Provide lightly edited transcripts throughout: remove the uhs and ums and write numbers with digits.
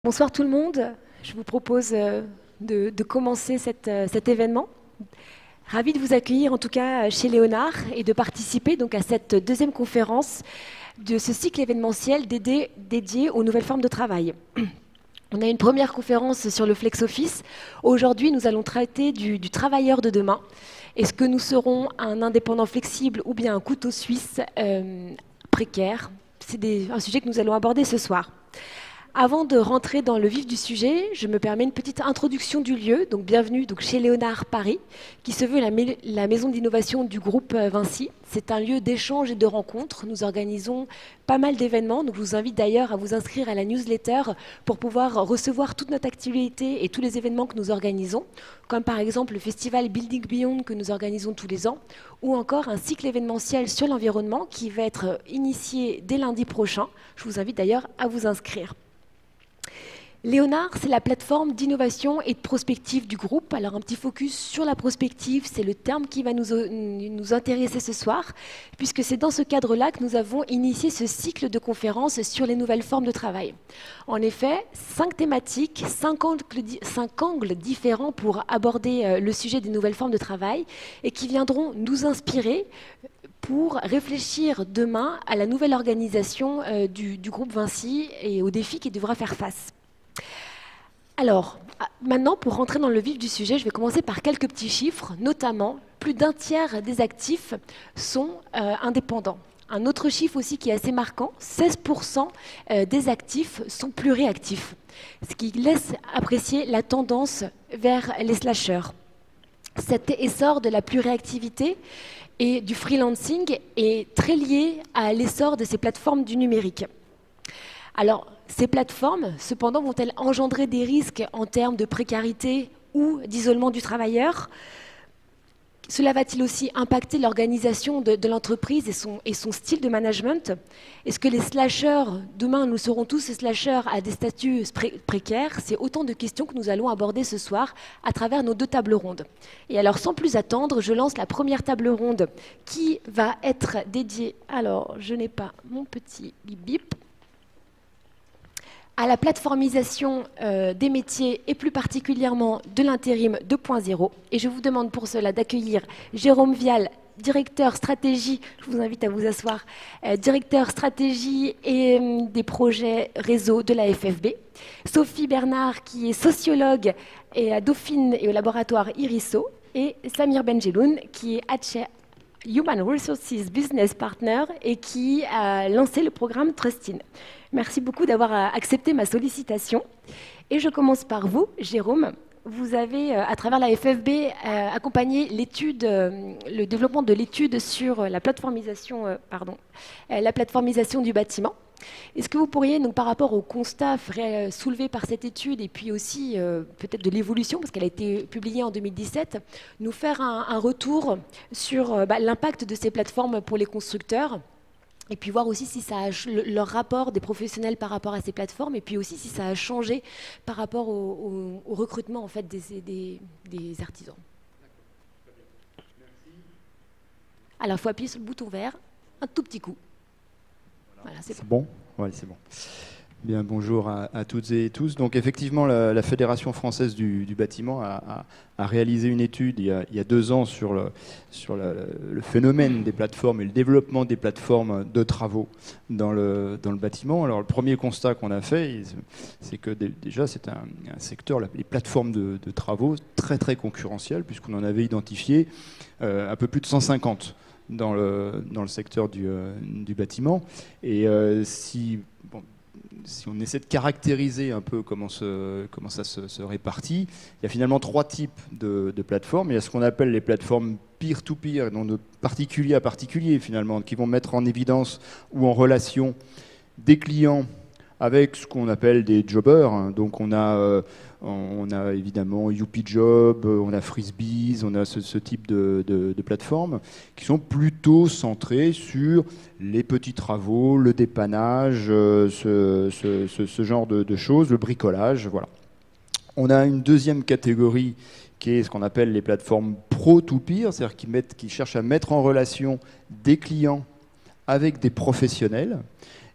Bonsoir tout le monde. Je vous propose de commencer cet événement. Ravi de vous accueillir en tout cas chez Léonard et de participer donc à cette deuxième conférence de ce cycle événementiel dédié aux nouvelles formes de travail. On a une première conférence sur le flex office. Aujourd'hui, nous allons traiter du travailleur de demain. Est-ce que nous serons un indépendant flexible ou bien un couteau suisse précaire? C'est un sujet que nous allons aborder ce soir. Avant de rentrer dans le vif du sujet, je me permets une petite introduction du lieu. Donc, bienvenue chez Léonard Paris, qui se veut la maison d'innovation du groupe Vinci. C'est un lieu d'échange et de rencontres. Nous organisons pas mal d'événements. Donc, je vous invite d'ailleurs à vous inscrire à la newsletter pour pouvoir recevoir toute notre activité et tous les événements que nous organisons, comme par exemple le festival Building Beyond que nous organisons tous les ans, ou encore un cycle événementiel sur l'environnement qui va être initié dès lundi prochain. Je vous invite d'ailleurs à vous inscrire. Léonard, c'est la plateforme d'innovation et de prospective du groupe. Alors, un petit focus sur la prospective, c'est le terme qui va nous intéresser ce soir, puisque c'est dans ce cadre-là que nous avons initié ce cycle de conférences sur les nouvelles formes de travail. En effet, 5 thématiques, 5 angles différents pour aborder le sujet des nouvelles formes de travail et qui viendront nous inspirer pour réfléchir demain à la nouvelle organisation du groupe Vinci et aux défis qu'il devra faire face. Alors, maintenant, pour rentrer dans le vif du sujet, je vais commencer par quelques petits chiffres, notamment plus d'un tiers des actifs sont indépendants. Un autre chiffre aussi qui est assez marquant, 16% des actifs sont pluriactifs, ce qui laisse apprécier la tendance vers les slasheurs. Cet essor de la pluriactivité et du freelancing est très lié à l'essor de ces plateformes du numérique. Alors, ces plateformes, cependant, vont-elles engendrer des risques en termes de précarité ou d'isolement du travailleur? Cela va-t-il aussi impacter l'organisation de l'entreprise et son style de management? Est-ce que les slasheurs, demain, nous serons tous ces slasheurs à des statuts précaires? C'est autant de questions que nous allons aborder ce soir à travers nos 2 tables rondes. Et alors, sans plus attendre, je lance la première table ronde qui va être dédiée... Alors, je n'ai pas mon petit bip-bip. À la plateformisation des métiers et plus particulièrement de l'intérim 2.0. Et je vous demande pour cela d'accueillir Jérôme Vial, directeur stratégie, je vous invite à vous asseoir, directeur stratégie et des projets réseau de la FFB. Sophie Bernard, qui est sociologue et à Dauphine et au laboratoire IRISO. Et Samir Benjeloun, qui est Human Resources Business Partner et qui a lancé le programme Trustin. Merci beaucoup d'avoir accepté ma sollicitation. Et je commence par vous, Jérôme. Vous avez, à travers la FFB, accompagné le développement de l'étude sur la plateformisation du bâtiment. Est-ce que vous pourriez, donc, par rapport au constat soulevé par cette étude et puis aussi peut-être de l'évolution, parce qu'elle a été publiée en 2017, nous faire un retour sur l'impact de ces plateformes pour les constructeurs? Et puis voir aussi si ça a leur rapport des professionnels par rapport à ces plateformes, et puis aussi si ça a changé par rapport au recrutement en fait, des artisans. Alors, il faut appuyer sur le bouton vert, un tout petit coup. Voilà, c'est bon. Ouais, c'est bon. Bien, bonjour à toutes et tous. Donc effectivement, la Fédération française du bâtiment a réalisé une étude il y a 2 ans sur le phénomène des plateformes et le développement des plateformes de travaux dans le bâtiment. Alors le premier constat qu'on a fait, c'est que déjà c'est un secteur, les plateformes de travaux, très très concurrentiel, puisqu'on en avait identifié un peu plus de 150 dans le secteur du bâtiment. Et si on essaie de caractériser un peu comment ça se répartit, il y a finalement 3 types de plateformes. Il y a ce qu'on appelle les plateformes peer-to-peer, donc de particulier à particulier finalement, qui vont mettre en évidence ou en relation des clients avec ce qu'on appelle des jobbers. Donc on a évidemment YoupiJob, on a Frisbees, on a ce type de plateformes qui sont plutôt centrées sur les petits travaux, le dépannage, ce genre de choses, le bricolage. Voilà. On a une deuxième catégorie qui est ce qu'on appelle les plateformes pro-to-peer, c'est-à-dire qui cherchent à mettre en relation des clients avec des professionnels.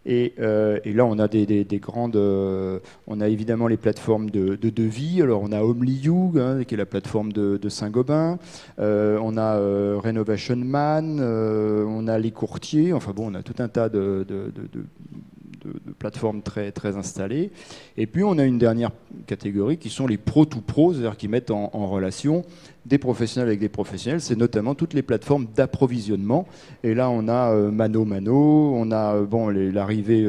Et là, on a des grandes... on a évidemment les plateformes de devis. Alors, on a Homely.you, hein, qui est la plateforme de Saint-Gobain. On a Renovation Man. On a les courtiers. Enfin bon, on a tout un tas de plateformes très, très installées. Et puis, on a une dernière catégorie qui sont les pro-to-pro, c'est-à-dire qui mettent en relation des professionnels avec des professionnels. C'est notamment toutes les plateformes d'approvisionnement. Et là, on a ManoMano, on a l'arrivée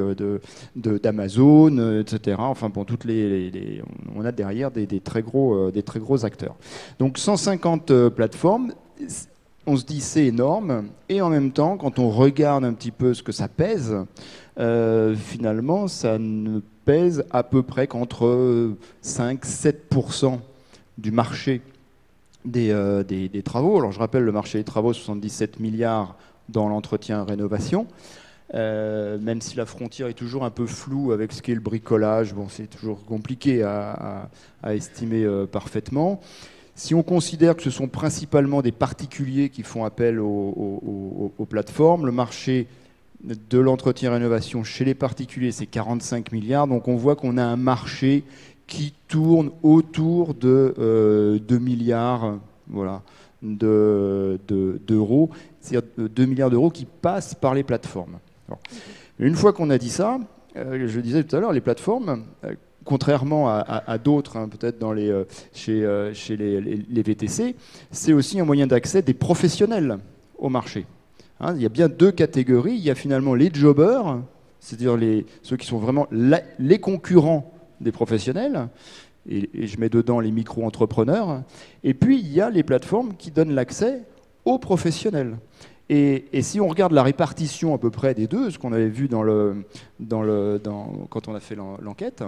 d'Amazon, etc. Enfin, bon, on a derrière des très gros acteurs. Donc, 150 plateformes. On se dit c'est énorme, et en même temps, quand on regarde un petit peu ce que ça pèse, finalement, ça ne pèse à peu près qu'entre 5-7% du marché des travaux. Alors je rappelle, le marché des travaux, 77 milliards dans l'entretien-rénovation, même si la frontière est toujours un peu floue avec ce qu'est le bricolage, bon, c'est toujours compliqué à estimer parfaitement. Si on considère que ce sont principalement des particuliers qui font appel aux plateformes, le marché de l'entretien-rénovation chez les particuliers, c'est 45 milliards. Donc on voit qu'on a un marché qui tourne autour de 2 milliards d'euros, c'est-à-dire 2 milliards d'euros qui passent par les plateformes. Alors, une fois qu'on a dit ça, je disais tout à l'heure, les plateformes... contrairement à d'autres, hein, peut-être chez les VTC, c'est aussi un moyen d'accès des professionnels au marché. Hein, il y a bien deux catégories. Il y a finalement les jobbers, c'est-à-dire ceux qui sont vraiment les concurrents des professionnels, et je mets dedans les micro-entrepreneurs, et puis il y a les plateformes qui donnent l'accès aux professionnels. Et si on regarde la répartition à peu près des deux, ce qu'on avait vu quand on a fait l'enquête,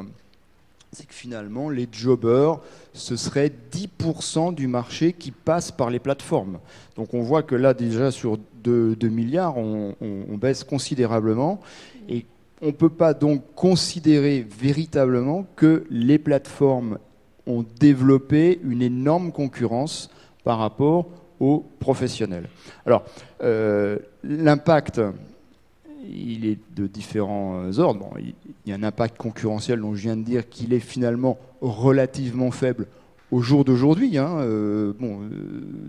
c'est que finalement, les jobbers, ce serait 10% du marché qui passe par les plateformes. Donc on voit que là, déjà, sur 2 milliards, on baisse considérablement. Et on ne peut pas donc considérer véritablement que les plateformes ont développé une énorme concurrence par rapport aux professionnels. Alors, l'impact... il est de différents ordres. Bon, il y a un impact concurrentiel dont je viens de dire qu'il est finalement relativement faible au jour d'aujourd'hui. Hein.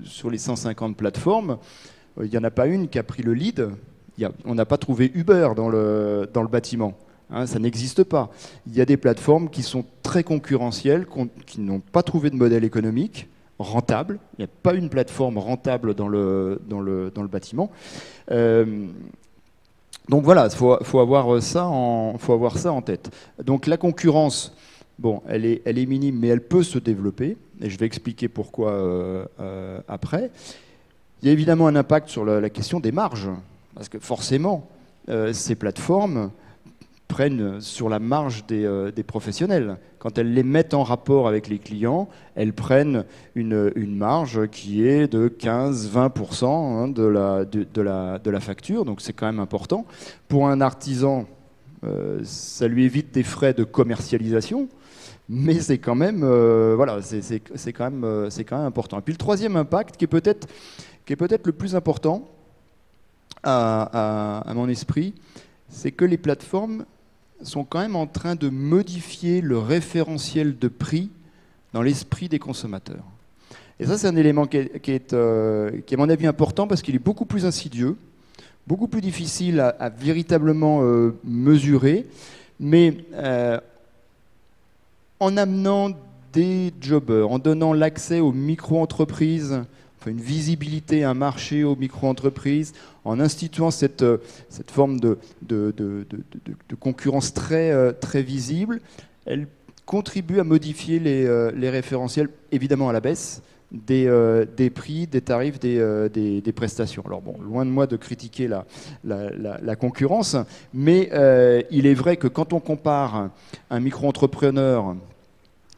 Sur les 150 plateformes, il n'y en a pas une qui a pris le lead. On n'a pas trouvé Uber dans le bâtiment. Hein, ça n'existe pas. Il y a des plateformes qui sont très concurrentielles, qui n'ont pas trouvé de modèle économique rentable. Il n'y a pas une plateforme rentable dans le bâtiment. Donc voilà, il faut avoir ça en tête. Donc la concurrence, bon, elle est minime, mais elle peut se développer, et je vais expliquer pourquoi après. Il y a évidemment un impact sur la question des marges, parce que forcément, ces plateformes prennent sur la marge des professionnels. Quand elles les mettent en rapport avec les clients, elles prennent une marge qui est de 15-20% hein, de la facture, donc c'est quand même important. Pour un artisan, ça lui évite des frais de commercialisation, mais c'est quand même, c'est quand même important. Et puis le troisième impact, qui est peut-être le plus important à mon esprit, c'est que les plateformes sont quand même en train de modifier le référentiel de prix dans l'esprit des consommateurs. Et ça, c'est un élément qui est, à mon avis, important parce qu'il est beaucoup plus insidieux, beaucoup plus difficile à véritablement mesurer, mais en amenant des jobbers, en donnant l'accès aux micro-entreprises, une visibilité, un marché aux micro-entreprises, en instituant cette forme de concurrence très visible, elle contribue à modifier les référentiels, évidemment à la baisse, des prix, des tarifs, des prestations. Alors bon, loin de moi de critiquer la concurrence, mais il est vrai que quand on compare un micro-entrepreneur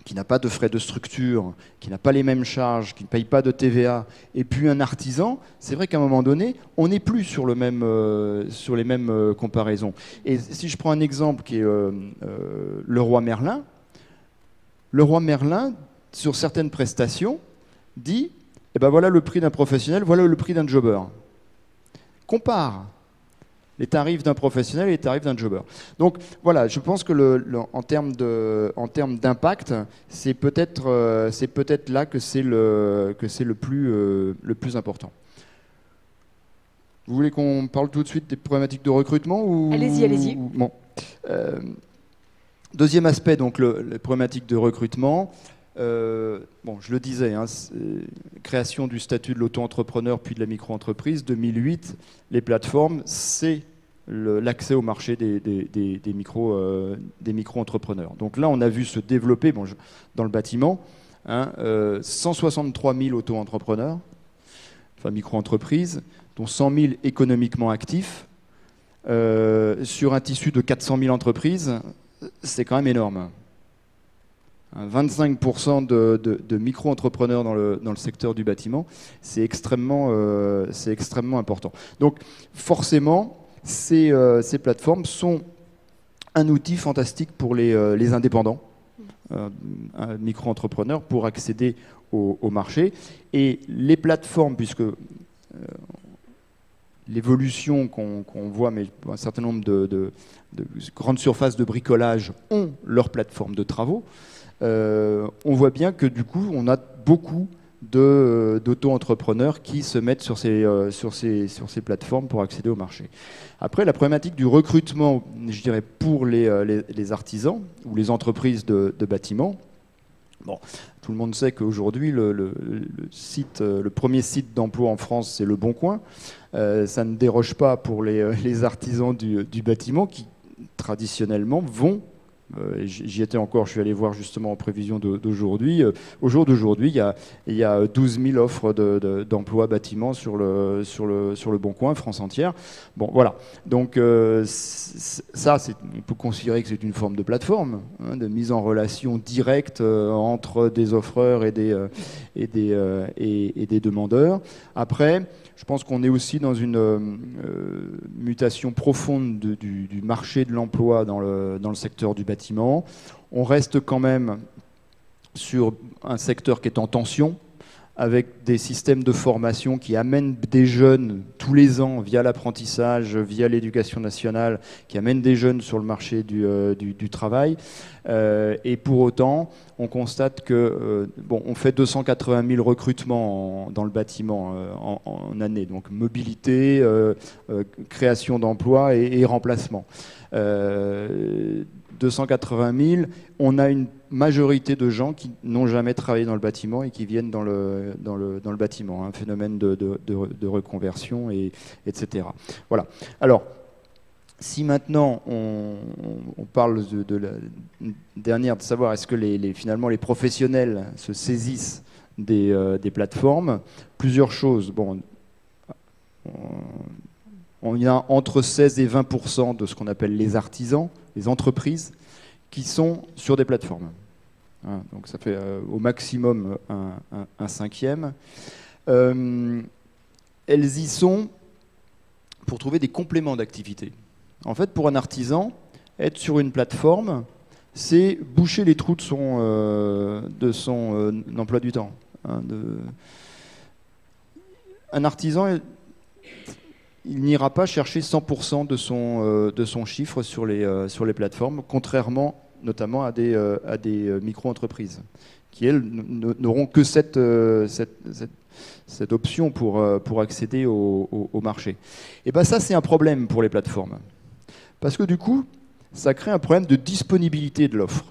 qui n'a pas de frais de structure, qui n'a pas les mêmes charges, qui ne paye pas de TVA, et puis un artisan, c'est vrai qu'à un moment donné, on n'est plus sur les mêmes comparaisons. Et si je prends un exemple qui est Leroy Merlin, sur certaines prestations, dit eh ben voilà le prix d'un professionnel, voilà le prix d'un jobber. Compare les tarifs d'un professionnel et les tarifs d'un jobber. Donc voilà, je pense que en termes d'impact, c'est peut-être là que c'est le plus important. Vous voulez qu'on parle tout de suite des problématiques de recrutement ou... Allez-y, allez-y. Bon. Deuxième aspect, donc les problématiques de recrutement. Bon, je le disais, hein, création du statut de l'auto-entrepreneur puis de la micro-entreprise. 2008, les plateformes, c'est l'accès au marché des micro-entrepreneurs. Donc là, on a vu se développer dans le bâtiment 163 000 auto-entrepreneurs, enfin micro-entreprises, dont 100 000 économiquement actifs, sur un tissu de 400 000 entreprises. C'est quand même énorme. 25% de micro-entrepreneurs dans le secteur du bâtiment, c'est extrêmement important. Donc forcément, ces plateformes sont un outil fantastique pour les indépendants, micro-entrepreneurs, pour accéder au marché. Et les plateformes, puisque l'évolution qu'on voit, mais un certain nombre de grandes surfaces de bricolage ont leur plateforme de travaux, on voit bien que du coup, on a beaucoup d'auto-entrepreneurs qui se mettent sur ces plateformes pour accéder au marché. Après, la problématique du recrutement, je dirais, pour les artisans ou les entreprises de bâtiments. Bon, tout le monde sait qu'aujourd'hui, le premier site d'emploi en France, c'est Le Bon Coin. Ça ne déroge pas pour les artisans du bâtiment qui, traditionnellement, vont... J'y étais encore, je suis allé voir justement en prévision d'aujourd'hui. Au jour d'aujourd'hui, il y a 12 000 offres d'emploi bâtiment sur le Bon Coin, France entière. Bon, voilà. Donc ça, on peut considérer que c'est une forme de plateforme, hein, de mise en relation directe entre des offreurs et des demandeurs. Après, je pense qu'on est aussi dans une mutation profonde du marché de l'emploi dans le secteur du bâtiment. On reste quand même sur un secteur qui est en tension, avec des systèmes de formation qui amènent des jeunes tous les ans via l'apprentissage, via l'éducation nationale, qui amènent des jeunes sur le marché du travail. Et pour autant, on constate que on fait 280 000 recrutements dans le bâtiment en année, donc mobilité, création d'emplois et remplacement. 280 000, on a une majorité de gens qui n'ont jamais travaillé dans le bâtiment et qui viennent dans le bâtiment, un phénomène de reconversion, etc. Voilà. Alors, si maintenant on parle de la dernière, de savoir est-ce que finalement les professionnels se saisissent des plateformes, plusieurs choses. Bon, on y a entre 16 et 20% de ce qu'on appelle les artisans, les entreprises, qui sont sur des plateformes. Hein, donc ça fait au maximum un cinquième. Elles y sont pour trouver des compléments d'activité. En fait, pour un artisan, être sur une plateforme, c'est boucher les trous de son emploi du temps. Hein, un artisan... il n'ira pas chercher 100% de son chiffre sur les plateformes, contrairement notamment à des micro-entreprises, qui, elles, n'auront que cette option pour accéder au marché. Et bien ça, c'est un problème pour les plateformes. Parce que du coup, ça crée un problème de disponibilité de l'offre.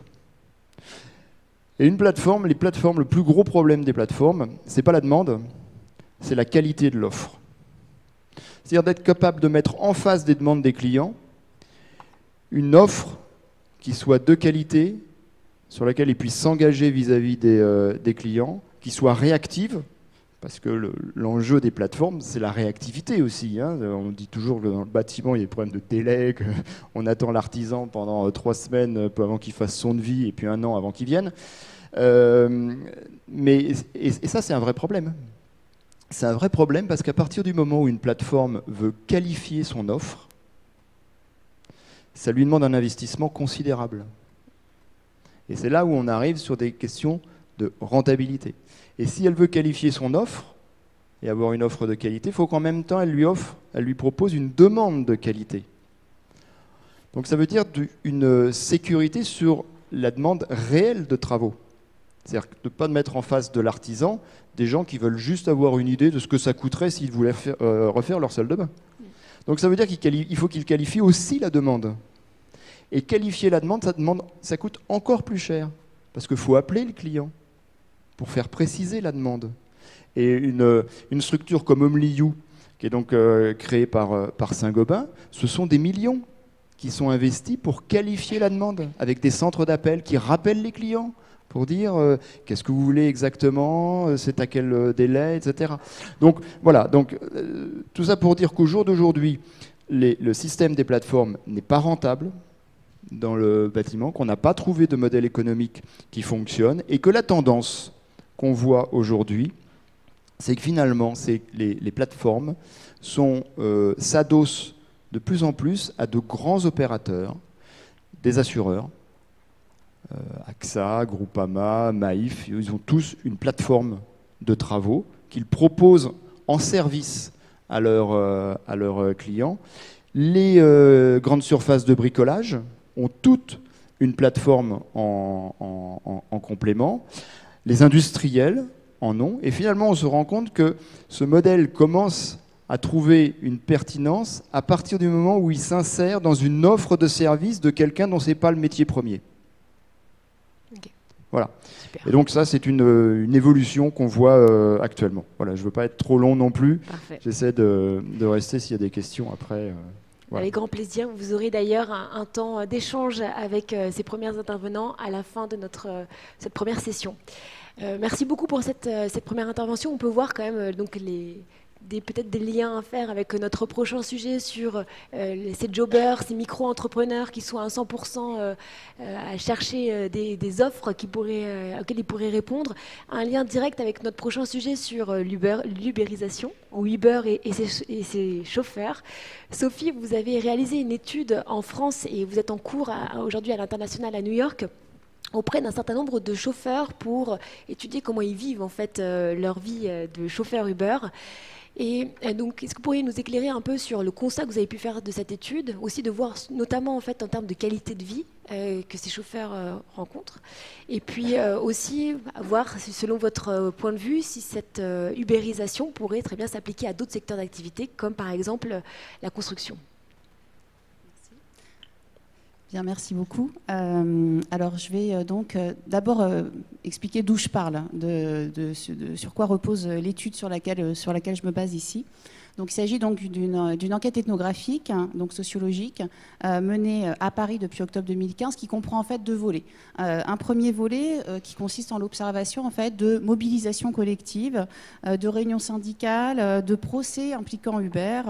Et le plus gros problème des plateformes, c'est pas la demande, c'est la qualité de l'offre. C'est-à-dire d'être capable de mettre en face des demandes des clients une offre qui soit de qualité, sur laquelle ils puissent s'engager vis-à-vis des clients, qui soit réactive, parce que l'enjeu des plateformes, c'est la réactivité aussi. Hein. On dit toujours que dans le bâtiment, il y a des problèmes de délai, qu'on attend l'artisan pendant 3 semaines avant qu'il fasse son devis, et puis 1 an avant qu'il vienne. Et ça, c'est un vrai problème. C'est un vrai problème parce qu'à partir du moment où une plateforme veut qualifier son offre, ça lui demande un investissement considérable. Et c'est là où on arrive sur des questions de rentabilité. Et si elle veut qualifier son offre, et avoir une offre de qualité, il faut qu'en même temps, elle lui propose une demande de qualité. Donc ça veut dire une sécurité sur la demande réelle de travaux. C'est-à-dire de ne pas mettre en face de l'artisan des gens qui veulent juste avoir une idée de ce que ça coûterait s'ils voulaient refaire leur salle de bain. Donc ça veut dire qu'il faut qu'il qualifie aussi la demande. Et qualifier la demande, ça coûte encore plus cher. Parce qu'il faut appeler le client pour faire préciser la demande. Et une structure comme Omliu, qui est donc créée par Saint-Gobain, ce sont des millions qui sont investis pour qualifier la demande, avec des centres d'appel qui rappellent les clients pour dire qu'est-ce que vous voulez exactement, c'est à quel délai, etc. Donc voilà, tout ça pour dire qu'au jour d'aujourd'hui, le système des plateformes n'est pas rentable dans le bâtiment, qu'on n'a pas trouvé de modèle économique qui fonctionne, et que la tendance qu'on voit aujourd'hui, c'est que finalement, les plateformes s'adossent de plus en plus à de grands opérateurs, des assureurs, AXA, Groupama, Maïf, ils ont tous une plateforme de travaux qu'ils proposent en service à leurs clients. Les grandes surfaces de bricolage ont toutes une plateforme en complément. Les industriels en ont. Et finalement, on se rend compte que ce modèle commence à trouver une pertinence à partir du moment où il s'insère dans une offre de service de quelqu'un dont ce n'est pas le métier premier. Okay. Voilà. Super. Et donc ça, c'est une évolution qu'on voit actuellement. Voilà, je ne veux pas être trop long non plus. Parfait. J'essaie de rester s'il y a des questions après. Voilà. Avec grand plaisir. Vous aurez d'ailleurs un temps d'échange avec ces premiers intervenants à la fin de cette première session. Merci beaucoup pour cette première intervention. On peut voir quand même donc peut-être des liens à faire avec notre prochain sujet sur ces jobbers, ces micro-entrepreneurs qui sont à 100% à chercher des offres auxquelles ils pourraient répondre. Un lien direct avec notre prochain sujet sur l'ubérisation, ou Uber et ses chauffeurs. Sophie, vous avez réalisé une étude en France et vous êtes en cours aujourd'hui à l'international à New York auprès d'un certain nombre de chauffeurs pour étudier comment ils vivent en fait leur vie de chauffeur Uber. Et donc, est-ce que vous pourriez nous éclairer un peu sur le constat que vous avez pu faire de cette étude, aussi de voir notamment en fait en termes de qualité de vie que ces chauffeurs rencontrent, et puis aussi voir selon votre point de vue si cette ubérisation pourrait très bien s'appliquer à d'autres secteurs d'activité, comme par exemple la construction. Bien, merci beaucoup. Alors, je vais donc d'abord expliquer d'où je parle, sur quoi repose l'étude sur laquelle je me base ici. Donc, il s'agit donc d'une enquête ethnographique, donc sociologique, menée à Paris depuis octobre 2015, qui comprend en fait deux volets. Un premier volet qui consiste en l'observation en fait de mobilisation collective, de réunions syndicales, de procès impliquant Uber,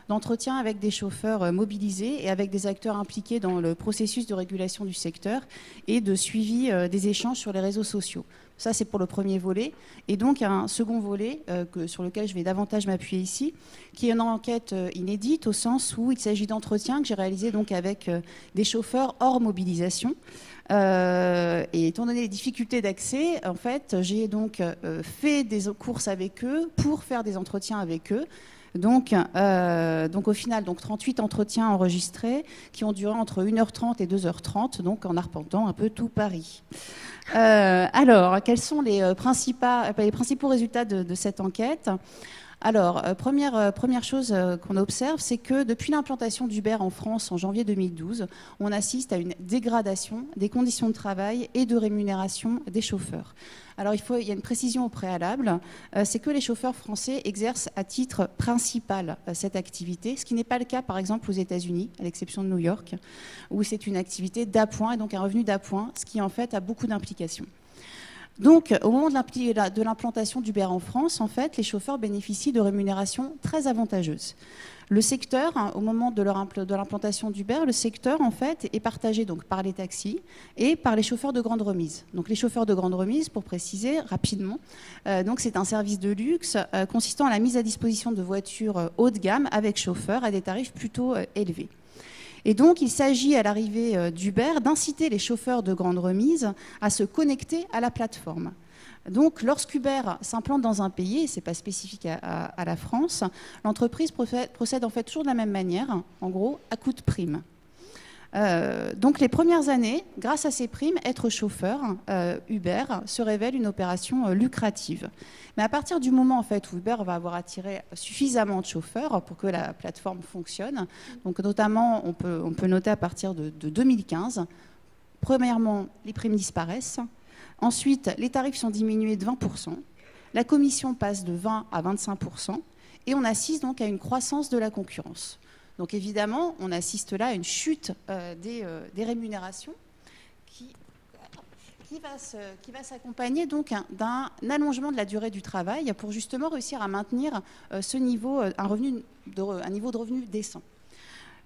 d'entretiens avec des chauffeurs mobilisés et avec des acteurs impliqués dans le processus de régulation du secteur et de suivi des échanges sur les réseaux sociaux. Ça, c'est pour le premier volet. Et donc, un second volet sur lequel je vais davantage m'appuyer ici, qui est une enquête inédite au sens où il s'agit d'entretiens que j'ai réalisés donc avec des chauffeurs hors mobilisation. Et étant donné les difficultés d'accès, en fait, j'ai donc fait des courses avec eux pour faire des entretiens avec eux. Donc au final, 38 entretiens enregistrés qui ont duré entre 1h30 et 2h30, donc en arpentant un peu tout Paris. Alors, quels sont les principaux résultats de cette enquête ? Alors, première chose qu'on observe, c'est que depuis l'implantation d'Uber en France en janvier 2012, on assiste à une dégradation des conditions de travail et de rémunération des chauffeurs. Alors, il y a une précision au préalable, c'est que les chauffeurs français exercent à titre principal cette activité, ce qui n'est pas le cas, par exemple, aux États-Unis, à l'exception de New York, où c'est une activité d'appoint, et donc un revenu d'appoint, ce qui en fait a beaucoup d'implications. Donc, au moment de l'implantation d'Uber en France, en fait, les chauffeurs bénéficient de rémunérations très avantageuses. Le secteur, au moment de l'implantation d'Uber, le secteur, en fait, est partagé donc par les taxis et par les chauffeurs de grande remise. Donc, les chauffeurs de grande remise, pour préciser rapidement, donc c'est un service de luxe consistant à la mise à disposition de voitures haut de gamme avec chauffeur à des tarifs plutôt élevés. Et donc, il s'agit à l'arrivée d'Uber d'inciter les chauffeurs de grande remise à se connecter à la plateforme. Donc, lorsqu'Uber s'implante dans un pays, et ce n'est pas spécifique à la France, l'entreprise procède en fait toujours de la même manière, en gros, à coup de prime. Donc les premières années, grâce à ces primes, être chauffeur, Uber se révèle une opération lucrative. Mais à partir du moment en fait, où Uber va avoir attiré suffisamment de chauffeurs pour que la plateforme fonctionne, donc notamment on peut noter à partir de 2015, premièrement les primes disparaissent, ensuite les tarifs sont diminués de 20%, la commission passe de 20 à 25% et on assiste donc à une croissance de la concurrence. Donc évidemment, on assiste là à une chute des rémunérations qui va s'accompagner donc d'un allongement de la durée du travail pour justement réussir à maintenir ce niveau, un niveau de revenu décent.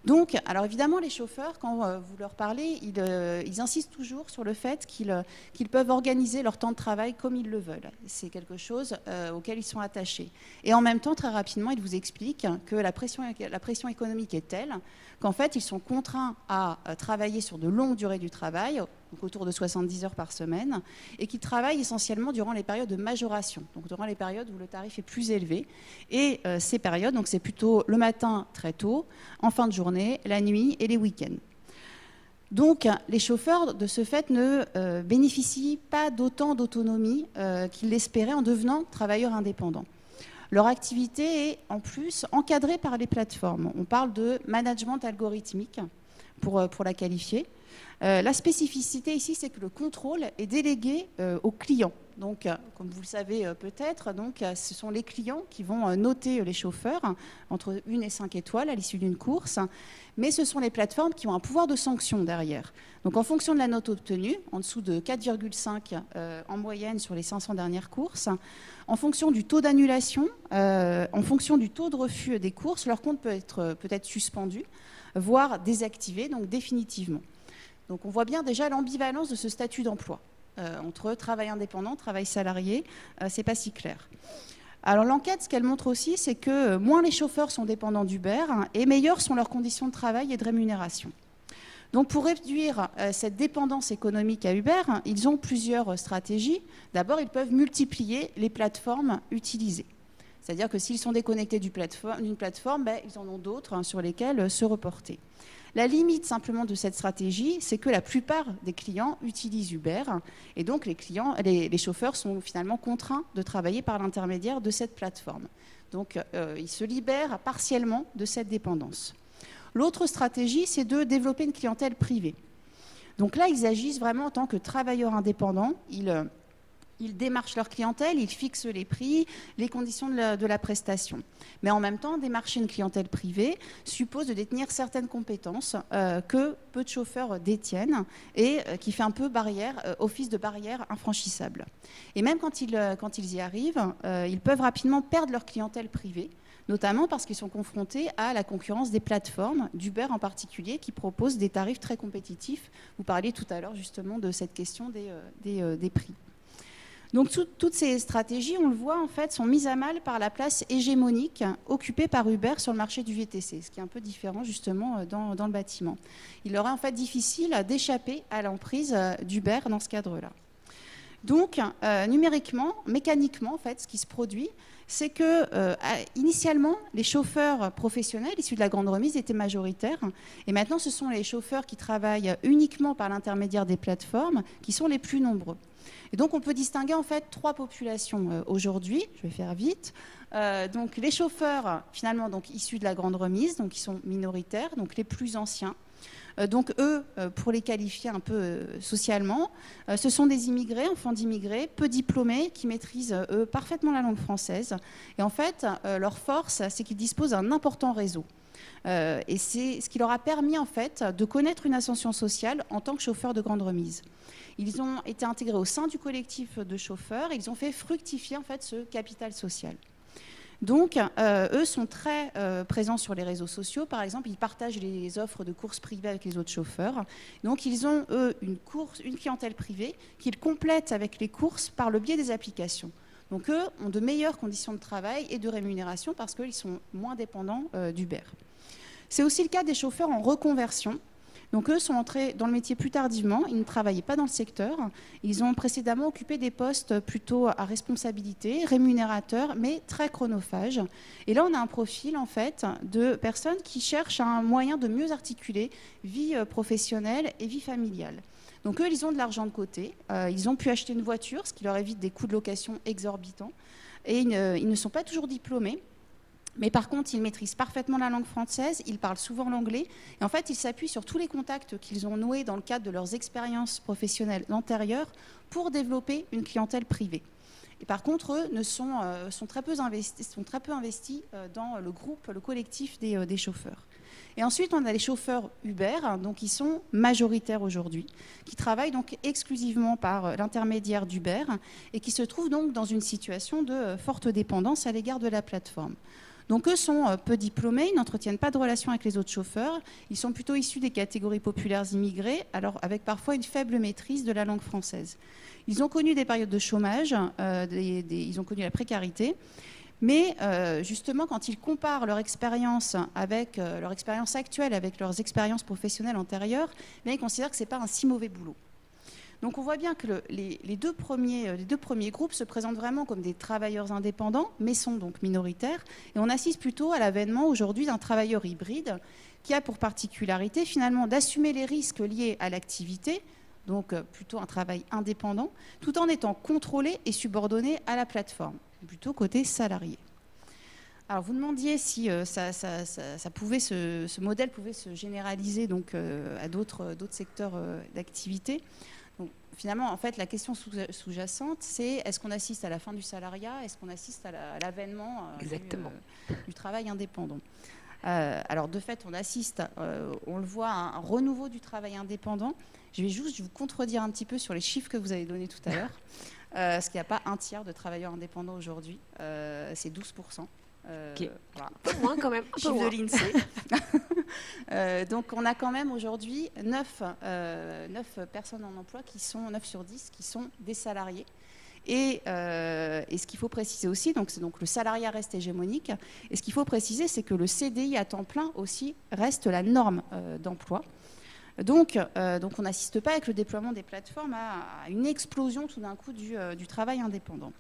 Donc, alors évidemment, les chauffeurs, quand vous leur parlez, ils insistent toujours sur le fait qu'ils peuvent organiser leur temps de travail comme ils le veulent. C'est quelque chose auquel ils sont attachés. Et en même temps, très rapidement, ils vous expliquent que la pression économique est telle qu'en fait, ils sont contraints à travailler sur de longues durées du travail, donc autour de 70 heures par semaine, et qu'ils travaillent essentiellement durant les périodes de majoration, donc durant les périodes où le tarif est plus élevé. Et ces périodes, donc c'est plutôt le matin très tôt, en fin de journée, la nuit et les week-ends. Donc les chauffeurs, de ce fait, ne bénéficient pas d'autant d'autonomie qu'ils l'espéraient en devenant travailleurs indépendants. Leur activité est en plus encadrée par les plateformes. On parle de management algorithmique pour la qualifier. La spécificité ici, c'est que le contrôle est délégué aux clients. Donc, comme vous le savez peut-être, ce sont les clients qui vont noter les chauffeurs entre 1 et 5 étoiles à l'issue d'une course, mais ce sont les plateformes qui ont un pouvoir de sanction derrière. Donc, en fonction de la note obtenue, en dessous de 4,5 en moyenne sur les 500 dernières courses, en fonction du taux d'annulation, en fonction du taux de refus des courses, leur compte peut être suspendu, voire désactivé, donc définitivement. Donc on voit bien déjà l'ambivalence de ce statut d'emploi. Entre travail indépendant, travail salarié, c'est pas si clair. Alors l'enquête, ce qu'elle montre aussi, c'est que moins les chauffeurs sont dépendants d'Uber et meilleures sont leurs conditions de travail et de rémunération. Donc pour réduire cette dépendance économique à Uber, ils ont plusieurs stratégies. D'abord, ils peuvent multiplier les plateformes utilisées. C'est-à-dire que s'ils sont déconnectés d'une plateforme, ils en ont d'autres sur lesquelles se reporter. La limite simplement de cette stratégie, c'est que la plupart des clients utilisent Uber et donc les chauffeurs sont finalement contraints de travailler par l'intermédiaire de cette plateforme. Donc ils se libèrent partiellement de cette dépendance. L'autre stratégie, c'est de développer une clientèle privée. Donc là, ils agissent vraiment en tant que travailleurs indépendants. Ils démarchent leur clientèle, ils fixent les prix, les conditions de la prestation. Mais en même temps, démarcher une clientèle privée suppose de détenir certaines compétences que peu de chauffeurs détiennent et qui fait un peu office de barrière infranchissable. Et même quand ils y arrivent, ils peuvent rapidement perdre leur clientèle privée, notamment parce qu'ils sont confrontés à la concurrence des plateformes, d'Uber en particulier, qui proposent des tarifs très compétitifs. Vous parliez tout à l'heure justement de cette question des prix. Donc toutes ces stratégies, on le voit en fait, sont mises à mal par la place hégémonique occupée par Uber sur le marché du VTC, ce qui est un peu différent justement dans le bâtiment. Il leur est en fait difficile d'échapper à l'emprise d'Uber dans ce cadre-là. Donc numériquement, mécaniquement en fait, ce qui se produit, c'est que initialement, les chauffeurs professionnels issus de la grande remise étaient majoritaires, et maintenant ce sont les chauffeurs qui travaillent uniquement par l'intermédiaire des plateformes qui sont les plus nombreux. Et donc on peut distinguer en fait trois populations aujourd'hui, je vais faire vite. Donc les chauffeurs finalement issus de la grande remise, donc qui sont minoritaires, donc les plus anciens. Donc eux, pour les qualifier un peu socialement, ce sont des immigrés, enfants d'immigrés, peu diplômés, qui maîtrisent eux parfaitement la langue française. Et en fait, leur force, c'est qu'ils disposent d'un important réseau. Et c'est ce qui leur a permis en fait de connaître une ascension sociale en tant que chauffeurs de grande remise. Ils ont été intégrés au sein du collectif de chauffeurs et ils ont fait fructifier en fait ce capital social. Donc, eux sont très présents sur les réseaux sociaux. Par exemple, ils partagent les offres de courses privées avec les autres chauffeurs. Donc, ils ont, eux, une clientèle privée qu'ils complètent avec les courses par le biais des applications. Donc, eux ont de meilleures conditions de travail et de rémunération parce qu'ils sont moins dépendants d'Uber. C'est aussi le cas des chauffeurs en reconversion. Donc eux sont entrés dans le métier plus tardivement, ils ne travaillaient pas dans le secteur, ils ont précédemment occupé des postes plutôt à responsabilité, rémunérateurs, mais très chronophages. Et là on a un profil en fait de personnes qui cherchent un moyen de mieux articuler vie professionnelle et vie familiale. Donc eux ils ont de l'argent de côté, ils ont pu acheter une voiture, ce qui leur évite des coûts de location exorbitants, et ils ne sont pas toujours diplômés. Mais par contre, ils maîtrisent parfaitement la langue française, ils parlent souvent l'anglais, et en fait, ils s'appuient sur tous les contacts qu'ils ont noués dans le cadre de leurs expériences professionnelles antérieures pour développer une clientèle privée. Et par contre, eux sont très peu investis dans le groupe, le collectif des chauffeurs. Et ensuite, on a les chauffeurs Uber, donc qui sont majoritaires aujourd'hui, qui travaillent donc exclusivement par l'intermédiaire d'Uber et qui se trouvent donc dans une situation de forte dépendance à l'égard de la plateforme. Donc eux sont peu diplômés, ils n'entretiennent pas de relation avec les autres chauffeurs, ils sont plutôt issus des catégories populaires immigrées, alors avec parfois une faible maîtrise de la langue française. Ils ont connu des périodes de chômage, ils ont connu la précarité, mais justement quand ils comparent leur expérience actuelle avec leurs expériences professionnelles antérieures, ils considèrent que ce n'est pas un si mauvais boulot. Donc on voit bien que les deux premiers groupes se présentent vraiment comme des travailleurs indépendants, mais sont donc minoritaires. Et on assiste plutôt à l'avènement aujourd'hui d'un travailleur hybride qui a pour particularité finalement d'assumer les risques liés à l'activité, donc plutôt un travail indépendant, tout en étant contrôlé et subordonné à la plateforme, plutôt côté salarié. Alors vous demandiez si ce modèle pouvait se généraliser donc, à d'autres secteurs d'activité. Donc, finalement, en fait, la question sous-jacente, c'est est-ce qu'on assiste à la fin du salariat, est-ce qu'on assiste à l'avènement du travail indépendant. Alors, de fait, on assiste, on le voit, à un renouveau du travail indépendant. Je vais juste vous contredire un petit peu sur les chiffres que vous avez donnés tout à l'heure, parce qu'il n'y a pas un tiers de travailleurs indépendants aujourd'hui, c'est 12%. Okay. Voilà. Un peu moins quand même. Chiffre de l'INSEE. Donc on a quand même aujourd'hui 9 personnes en emploi qui sont 9 sur 10 qui sont des salariés. Et ce qu'il faut préciser aussi, donc le salariat reste hégémonique. Et ce qu'il faut préciser, c'est que le CDI à temps plein aussi reste la norme d'emploi. Donc on n'assiste pas avec le déploiement des plateformes à une explosion tout d'un coup du travail indépendant.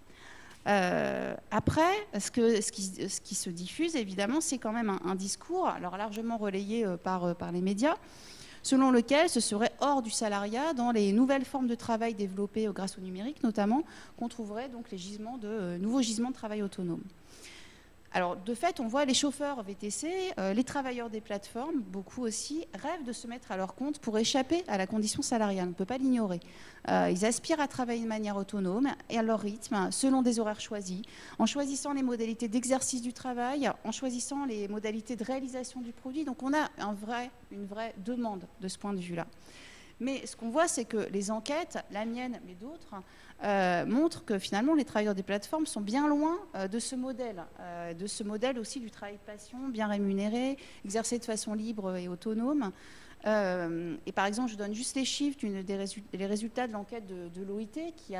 Après, ce qui se diffuse, évidemment, c'est quand même un discours, alors largement relayé par les médias, selon lequel ce serait hors du salariat, dans les nouvelles formes de travail développées grâce au numérique notamment, qu'on trouverait donc les nouveaux gisements de travail autonome. Alors, de fait, on voit les chauffeurs VTC, les travailleurs des plateformes, beaucoup aussi, rêvent de se mettre à leur compte pour échapper à la condition salariale. On ne peut pas l'ignorer. Ils aspirent à travailler de manière autonome et à leur rythme, selon des horaires choisis, en choisissant les modalités d'exercice du travail, en choisissant les modalités de réalisation du produit. Donc, on a une vraie demande de ce point de vue-là. Mais ce qu'on voit, c'est que les enquêtes, la mienne, mais d'autres, montrent que finalement les travailleurs des plateformes sont bien loin de ce modèle aussi du travail de passion, bien rémunéré, exercé de façon libre et autonome. Et par exemple, je donne juste les chiffres les résultats de l'enquête de l'OIT qui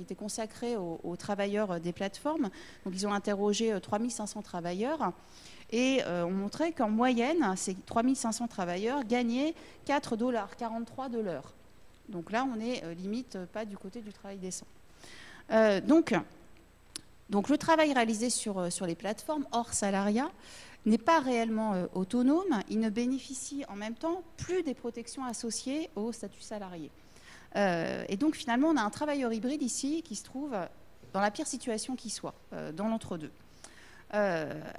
était consacrée aux travailleurs des plateformes. Donc ils ont interrogé 3500 travailleurs. Et on montrait qu'en moyenne, ces 3500 travailleurs gagnaient $4,43 de l'heure. Donc là, on est limite pas du côté du travail décent. Donc le travail réalisé sur les plateformes hors salariat n'est pas réellement autonome. Il ne bénéficie en même temps plus des protections associées au statut salarié. Et donc finalement, on a un travailleur hybride ici qui se trouve dans la pire situation qui soit, dans l'entre-deux.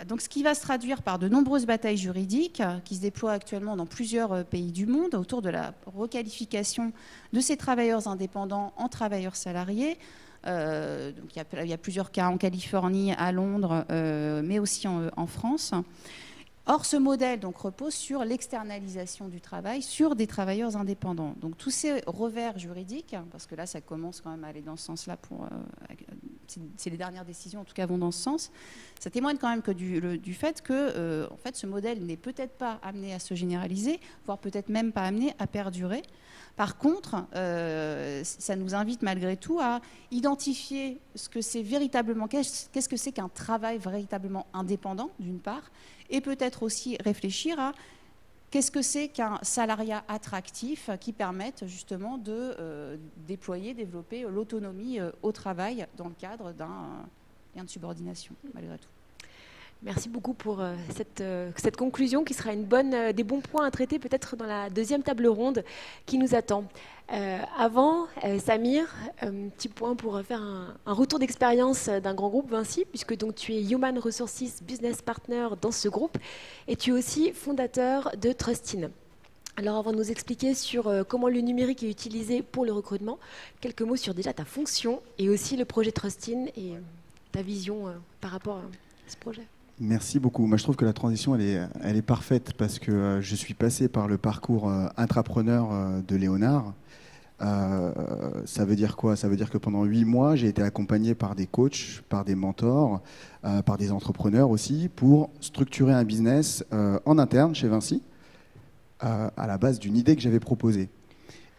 Donc, ce qui va se traduire par de nombreuses batailles juridiques qui se déploient actuellement dans plusieurs pays du monde autour de la requalification de ces travailleurs indépendants en travailleurs salariés. Donc, il y a plusieurs cas en Californie, à Londres, mais aussi en France. Or, ce modèle donc, repose sur l'externalisation du travail sur des travailleurs indépendants. Donc, tous ces revers juridiques, parce que là, ça commence quand même à aller dans ce sens-là, c'est les dernières décisions, en tout cas, vont dans ce sens, ça témoigne quand même que du fait que en fait, ce modèle n'est peut-être pas amené à se généraliser, voire peut-être même pas amené à perdurer. Par contre, ça nous invite malgré tout à identifier ce que c'est véritablement, qu'est-ce que c'est qu'un travail véritablement indépendant, d'une part, et peut-être aussi réfléchir à Qu'est-ce que c'est qu'un salariat attractif qui permette justement de déployer, développer l'autonomie au travail dans le cadre d'un lien de subordination, malgré tout. Merci beaucoup pour cette conclusion qui sera des bons points à traiter peut-être dans la deuxième table ronde qui nous attend. Avant, Samir, petit point pour faire un retour d'expérience d'un grand groupe Vinci, puisque donc tu es Human Resources Business Partner dans ce groupe et tu es aussi fondateur de Trustin. Alors avant de nous expliquer sur comment le numérique est utilisé pour le recrutement, quelques mots sur déjà ta fonction et aussi le projet Trustin et ta vision par rapport à ce projet. Merci beaucoup. Moi, je trouve que la transition, elle est parfaite parce que je suis passé par le parcours intrapreneur de Léonard. Ça veut dire quoi? Ça veut dire que pendant 8 mois, j'ai été accompagné par des coachs, par des mentors, par des entrepreneurs aussi, pour structurer un business en interne chez Vinci, à la base d'une idée que j'avais proposée.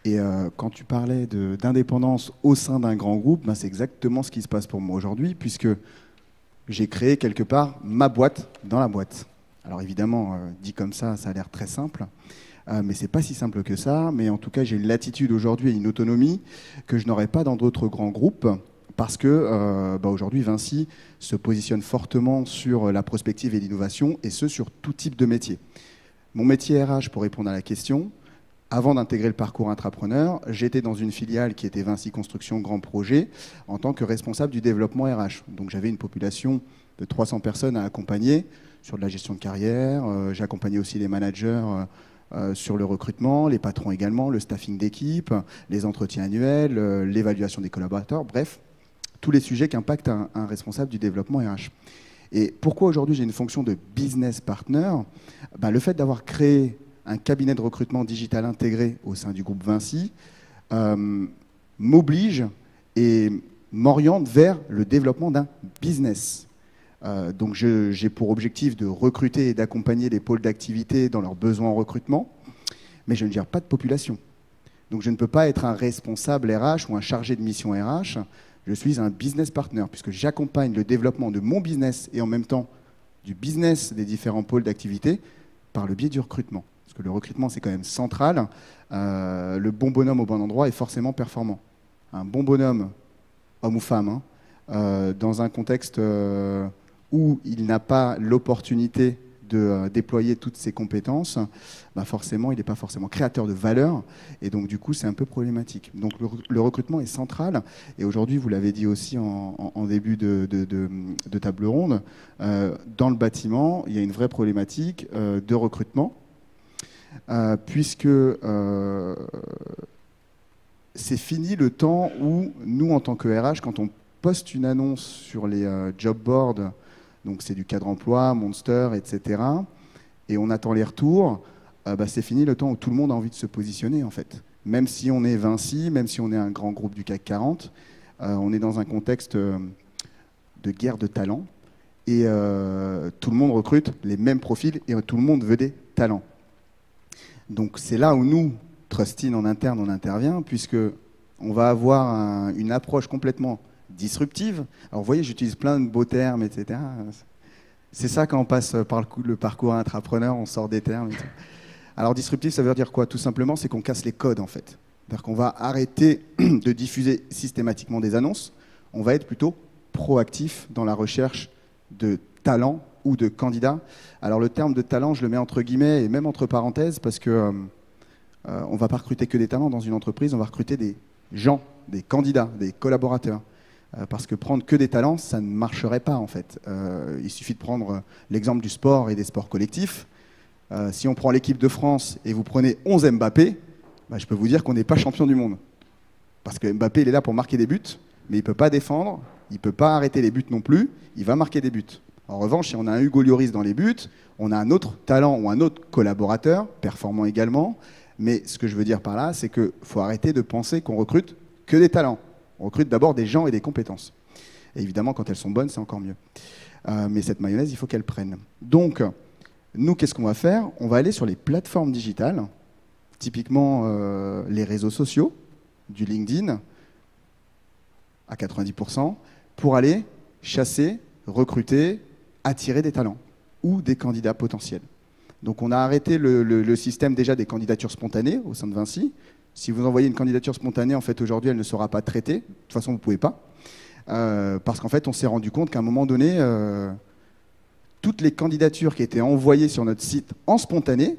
Et quand tu parlais d'indépendance au sein d'un grand groupe, ben, c'est exactement ce qui se passe pour moi aujourd'hui, puisque j'ai créé quelque part ma boîte dans la boîte. Alors évidemment, dit comme ça a l'air très simple, mais c'est pas si simple que ça. Mais en tout cas, j'ai une latitude aujourd'hui et une autonomie que je n'aurais pas dans d'autres grands groupes, parce que aujourd'hui, Vinci se positionne fortement sur la prospective et l'innovation, et ce, sur tout type de métier. Mon métier RH, pour répondre à la question, avant d'intégrer le parcours intrapreneur, j'étais dans une filiale qui était Vinci Construction Grand Projet en tant que responsable du développement RH. Donc j'avais une population de 300 personnes à accompagner sur de la gestion de carrière. J'accompagnais aussi les managers sur le recrutement, les patrons également, le staffing d'équipe, les entretiens annuels, l'évaluation des collaborateurs, bref, tous les sujets qui impactent un responsable du développement RH. Et pourquoi aujourd'hui j'ai une fonction de business partner? Le fait d'avoir créé un cabinet de recrutement digital intégré au sein du groupe Vinci m'oblige et m'oriente vers le développement d'un business. Donc j'ai pour objectif de recruter et d'accompagner les pôles d'activité dans leurs besoins en recrutement, mais je ne gère pas de population. Donc je ne peux pas être un responsable RH ou un chargé de mission RH, je suis un business partner, puisque j'accompagne le développement de mon business et en même temps du business des différents pôles d'activité par le biais du recrutement. Parce que le recrutement, c'est quand même central. Le bon bonhomme au bon endroit est forcément performant. Un bon bonhomme, homme ou femme, dans un contexte où il n'a pas l'opportunité de déployer toutes ses compétences, forcément, il n'est pas forcément créateur de valeur. Et donc, du coup, c'est un peu problématique. Donc, le recrutement est central. Et aujourd'hui, vous l'avez dit aussi en début de table ronde, dans le bâtiment, il y a une vraie problématique de recrutement. Puisque c'est fini le temps où nous, en tant que RH, quand on poste une annonce sur les job boards, donc c'est du cadre emploi, Monster, etc., et on attend les retours, c'est fini le temps où tout le monde a envie de se positionner, en fait. Même si on est Vinci, même si on est un grand groupe du CAC 40, on est dans un contexte de guerre de talents, et tout le monde recrute les mêmes profils, et tout le monde veut des talents. Donc c'est là où nous, Trustin en interne, on intervient, puisqu'on va avoir une approche complètement disruptive. Alors vous voyez, j'utilise plein de beaux termes, etc. C'est ça quand on passe par le parcours intrapreneur, on sort des termes. Et tout. Alors disruptif, ça veut dire quoi? Tout simplement, c'est qu'on casse les codes en fait. C'est-à-dire qu'on va arrêter de diffuser systématiquement des annonces. On va être plutôt proactif dans la recherche de talents ou de candidats. Alors le terme de talent, je le mets entre guillemets et même entre parenthèses parce que on ne va pas recruter que des talents dans une entreprise, on va recruter des gens, des candidats, des collaborateurs. Parce que prendre que des talents, ça ne marcherait pas en fait. Il suffit de prendre l'exemple du sport et des sports collectifs. Si on prend l'équipe de France et vous prenez 11 Mbappé, je peux vous dire qu'on n'est pas champion du monde. Parce que Mbappé, il est là pour marquer des buts, mais il ne peut pas défendre, il ne peut pas arrêter les buts non plus, il va marquer des buts. En revanche, si on a un Hugo Lloris dans les buts, on a un autre talent ou un autre collaborateur, performant également. Mais ce que je veux dire par là, c'est qu'il faut arrêter de penser qu'on recrute que des talents. On recrute d'abord des gens et des compétences. Et évidemment, quand elles sont bonnes, c'est encore mieux. Mais cette mayonnaise, il faut qu'elle prenne. Donc, nous, qu'est-ce qu'on va faire? On va aller sur les plateformes digitales, typiquement les réseaux sociaux, du LinkedIn, à 90%, pour aller chasser, recruter, attirer des talents ou des candidats potentiels. Donc on a arrêté le système déjà des candidatures spontanées au sein de Vinci. Si vous envoyez une candidature spontanée, en fait, aujourd'hui, elle ne sera pas traitée. De toute façon, vous ne pouvez pas. Parce qu'en fait, on s'est rendu compte qu'à un moment donné, toutes les candidatures qui étaient envoyées sur notre site en spontané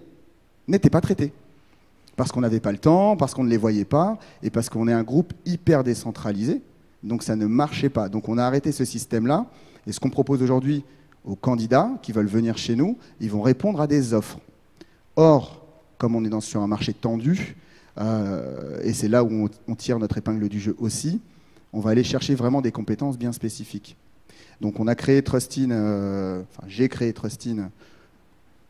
n'étaient pas traitées. Parce qu'on n'avait pas le temps, parce qu'on ne les voyait pas, et parce qu'on est un groupe hyper décentralisé. Donc ça ne marchait pas. Donc on a arrêté ce système-là. Et ce qu'on propose aujourd'hui aux candidats qui veulent venir chez nous, ils vont répondre à des offres. Or, comme on est sur un marché tendu, et c'est là où on tire notre épingle du jeu aussi, on va aller chercher vraiment des compétences bien spécifiques. Donc on a créé Trustin, enfin j'ai créé Trustin,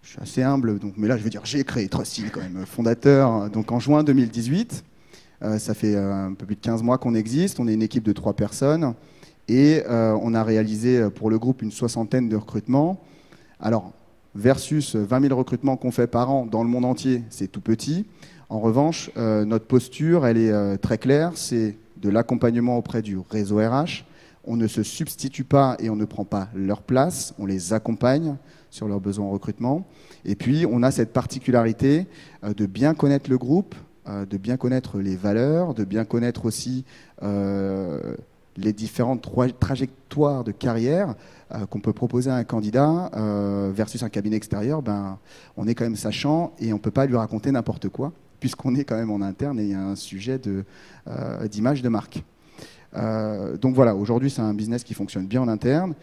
je suis assez humble, donc, mais là je veux dire j'ai créé Trustin quand même, fondateur, donc en juin 2018. Ça fait un peu plus de 15 mois qu'on existe, on est une équipe de 3 personnes et on a réalisé pour le groupe une 60aine de recrutements. Alors, versus 20 000 recrutements qu'on fait par an dans le monde entier, c'est tout petit. En revanche, notre posture, elle est très claire, c'est de l'accompagnement auprès du réseau RH. On ne se substitue pas et on ne prend pas leur place, on les accompagne sur leurs besoins en recrutement. Et puis, on a cette particularité de bien connaître le groupe, de bien connaître les valeurs, de bien connaître aussi les différentes trajectoires de carrière qu'on peut proposer à un candidat versus un cabinet extérieur. Ben, on est quand même sachant et on ne peut pas lui raconter n'importe quoi, puisqu'on est quand même en interne et il y a un sujet d'image de marque. Donc voilà, aujourd'hui c'est un business qui fonctionne bien en interne.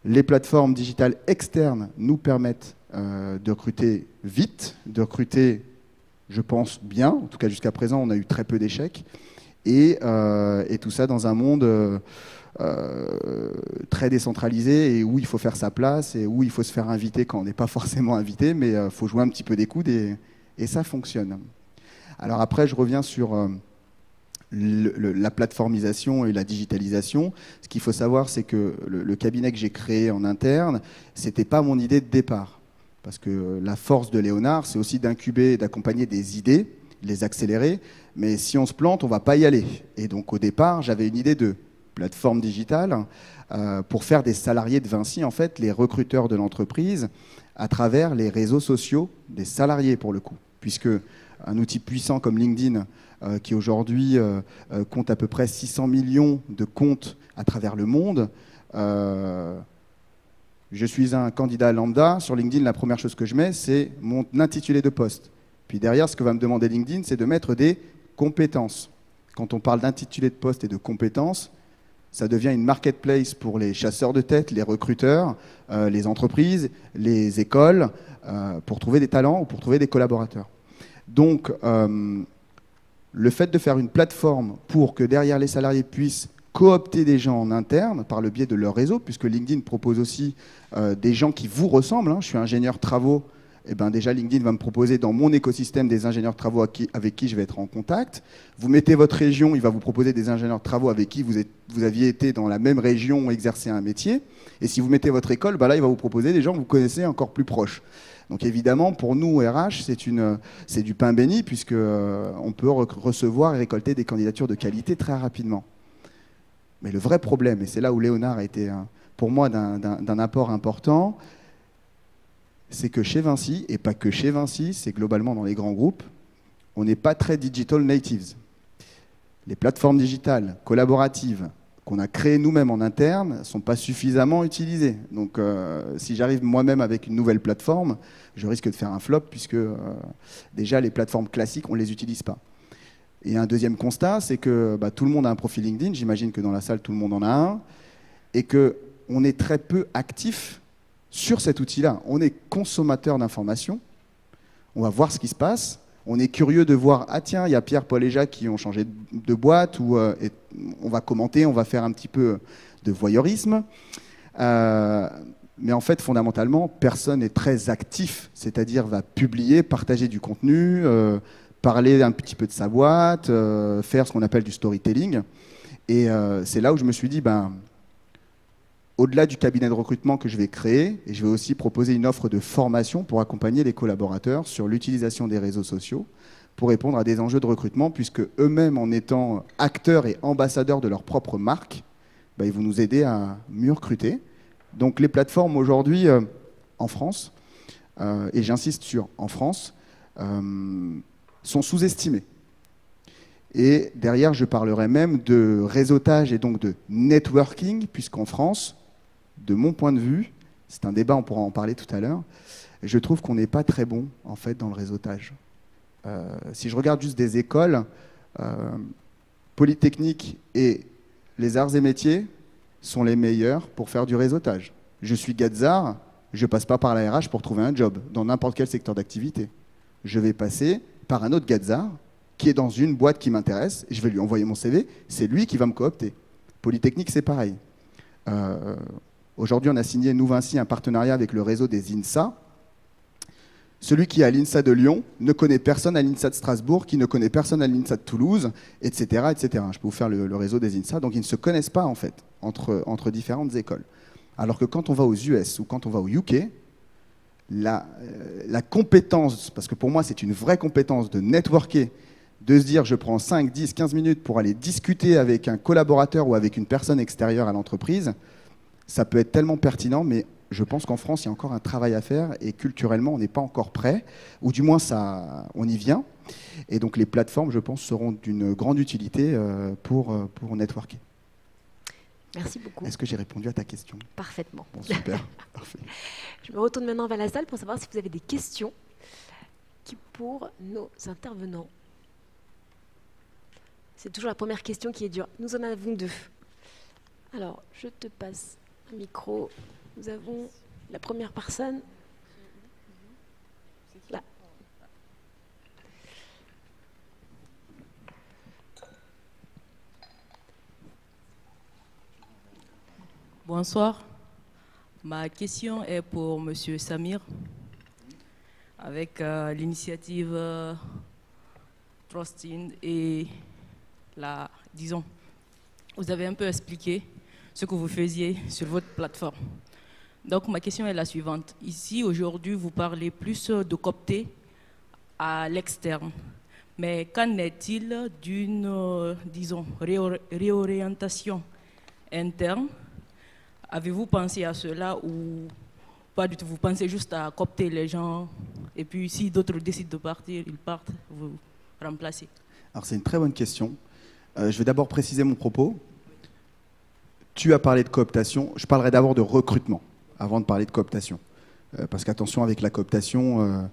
Les plateformes digitales externes nous permettent de recruter vite, de recruter, je pense, bien. En tout cas, jusqu'à présent, on a eu très peu d'échecs. Et tout ça dans un monde très décentralisé et où il faut faire sa place et où il faut se faire inviter quand on n'est pas forcément invité, mais il faut jouer un petit peu des coudes et ça fonctionne. Alors après, je reviens sur la plateformisation et la digitalisation. Ce qu'il faut savoir, c'est que le cabinet que j'ai créé en interne, ce n'était pas mon idée de départ. Parce que la force de Léonard, c'est aussi d'incuber et d'accompagner des idées, les accélérer. Mais si on se plante, on ne va pas y aller. Et donc au départ, j'avais une idée de plateforme digitale pour faire des salariés de Vinci, en fait, les recruteurs de l'entreprise, à travers les réseaux sociaux des salariés, pour le coup. Puisque un outil puissant comme LinkedIn, qui aujourd'hui compte à peu près 600 millions de comptes à travers le monde, je suis un candidat lambda. Sur LinkedIn, la première chose que je mets, c'est mon intitulé de poste. Puis derrière, ce que va me demander LinkedIn, c'est de mettre des compétences. Quand on parle d'intitulé de poste et de compétences, ça devient une marketplace pour les chasseurs de tête, les recruteurs, les entreprises, les écoles, pour trouver des talents ou pour trouver des collaborateurs. Donc, le fait de faire une plateforme pour que derrière les salariés puissent coopter des gens en interne par le biais de leur réseau, puisque LinkedIn propose aussi des gens qui vous ressemblent. Je suis ingénieur travaux. Eh ben déjà, LinkedIn va me proposer dans mon écosystème des ingénieurs de travaux avec qui je vais être en contact. Vous mettez votre région, il va vous proposer des ingénieurs de travaux avec qui vous aviez été dans la même région exercer un métier. Et si vous mettez votre école, bah là, il va vous proposer des gens que vous connaissez encore plus proches. Donc évidemment, pour nous, RH, c'est du pain béni, puisqu'on peut recevoir et récolter des candidatures de qualité très rapidement. Mais le vrai problème, et c'est là où Léonard a été pour moi d'un apport important, c'est que chez Vinci, et pas que chez Vinci, c'est globalement dans les grands groupes, on n'est pas très digital natives. Les plateformes digitales collaboratives qu'on a créées nous-mêmes en interne ne sont pas suffisamment utilisées. Donc si j'arrive moi-même avec une nouvelle plateforme, je risque de faire un flop, puisque déjà les plateformes classiques, on ne les utilise pas. Et un deuxième constat, c'est que tout le monde a un profil LinkedIn, j'imagine que dans la salle tout le monde en a un, et qu'on est très peu actif sur cet outil-là. On est consommateur d'informations, on va voir ce qui se passe, on est curieux de voir, ah tiens, il y a Pierre, Paul et Jacques qui ont changé de boîte, ou on va commenter, on va faire un petit peu de voyeurisme. Mais en fait, fondamentalement, personne n'est très actif, c'est-à-dire va publier, partager du contenu, parler un petit peu de sa boîte, faire ce qu'on appelle du storytelling. Et c'est là où je me suis dit, au-delà du cabinet de recrutement que je vais créer, et je vais aussi proposer une offre de formation pour accompagner les collaborateurs sur l'utilisation des réseaux sociaux pour répondre à des enjeux de recrutement, puisque eux-mêmes, en étant acteurs et ambassadeurs de leur propre marque, ils vont nous aider à mieux recruter. Donc les plateformes aujourd'hui, en France, et j'insiste sur en France, sont sous-estimés. Et derrière, je parlerai même de réseautage et donc de networking, puisqu'en France, de mon point de vue, c'est un débat, on pourra en parler tout à l'heure, je trouve qu'on n'est pas très bon en fait dans le réseautage. Si je regarde juste des écoles, Polytechnique et les arts et métiers sont les meilleurs pour faire du réseautage. Je suis Gadzar, je ne passe pas par la RH pour trouver un job dans n'importe quel secteur d'activité. Je vais passer par un autre Gadzar qui est dans une boîte qui m'intéresse, je vais lui envoyer mon CV, c'est lui qui va me coopter. Polytechnique, c'est pareil. Aujourd'hui, on a signé, nous Vinci, un partenariat avec le réseau des INSA. Celui qui est à l'INSA de Lyon ne connaît personne à l'INSA de Strasbourg, qui ne connaît personne à l'INSA de Toulouse, etc., etc. Je peux vous faire le réseau des INSA. Donc, ils ne se connaissent pas, en fait, entre différentes écoles. Alors que quand on va aux US ou quand on va au UK, la compétence, parce que pour moi, c'est une vraie compétence de networker, de se dire je prends 5, 10, 15 minutes pour aller discuter avec un collaborateur ou avec une personne extérieure à l'entreprise, ça peut être tellement pertinent, mais je pense qu'en France, il y a encore un travail à faire et culturellement, on n'est pas encore prêt, ou du moins, on y vient. Et donc, les plateformes, je pense, seront d'une grande utilité pour networker. Merci beaucoup. Est-ce que j'ai répondu à ta question? Parfaitement. Bon, super. Parfait. Je me retourne maintenant vers la salle pour savoir si vous avez des questions pour nos intervenants. C'est toujours la première question qui est dure. Nous en avons deux. Alors, je te passe un micro. Nous avons la première personne. Là. Bonsoir. Ma question est pour Monsieur Samir. Avec l'initiative Trustin et disons, vous avez un peu expliqué ce que vous faisiez sur votre plateforme. Donc ma question est la suivante. Ici, aujourd'hui, vous parlez plus de coopter à l'externe. Mais qu'en est-il d'une, disons, réorientation interne? Avez-vous pensé à cela ou pas du tout? Vous pensez juste à coopter les gens et puis si d'autres décident de partir, ils partent, vous remplacez? Alors c'est une très bonne question. Je vais d'abord préciser mon propos. Tu as parlé de cooptation, je parlerai d'abord de recrutement avant de parler de cooptation. Parce qu'attention, avec la cooptation,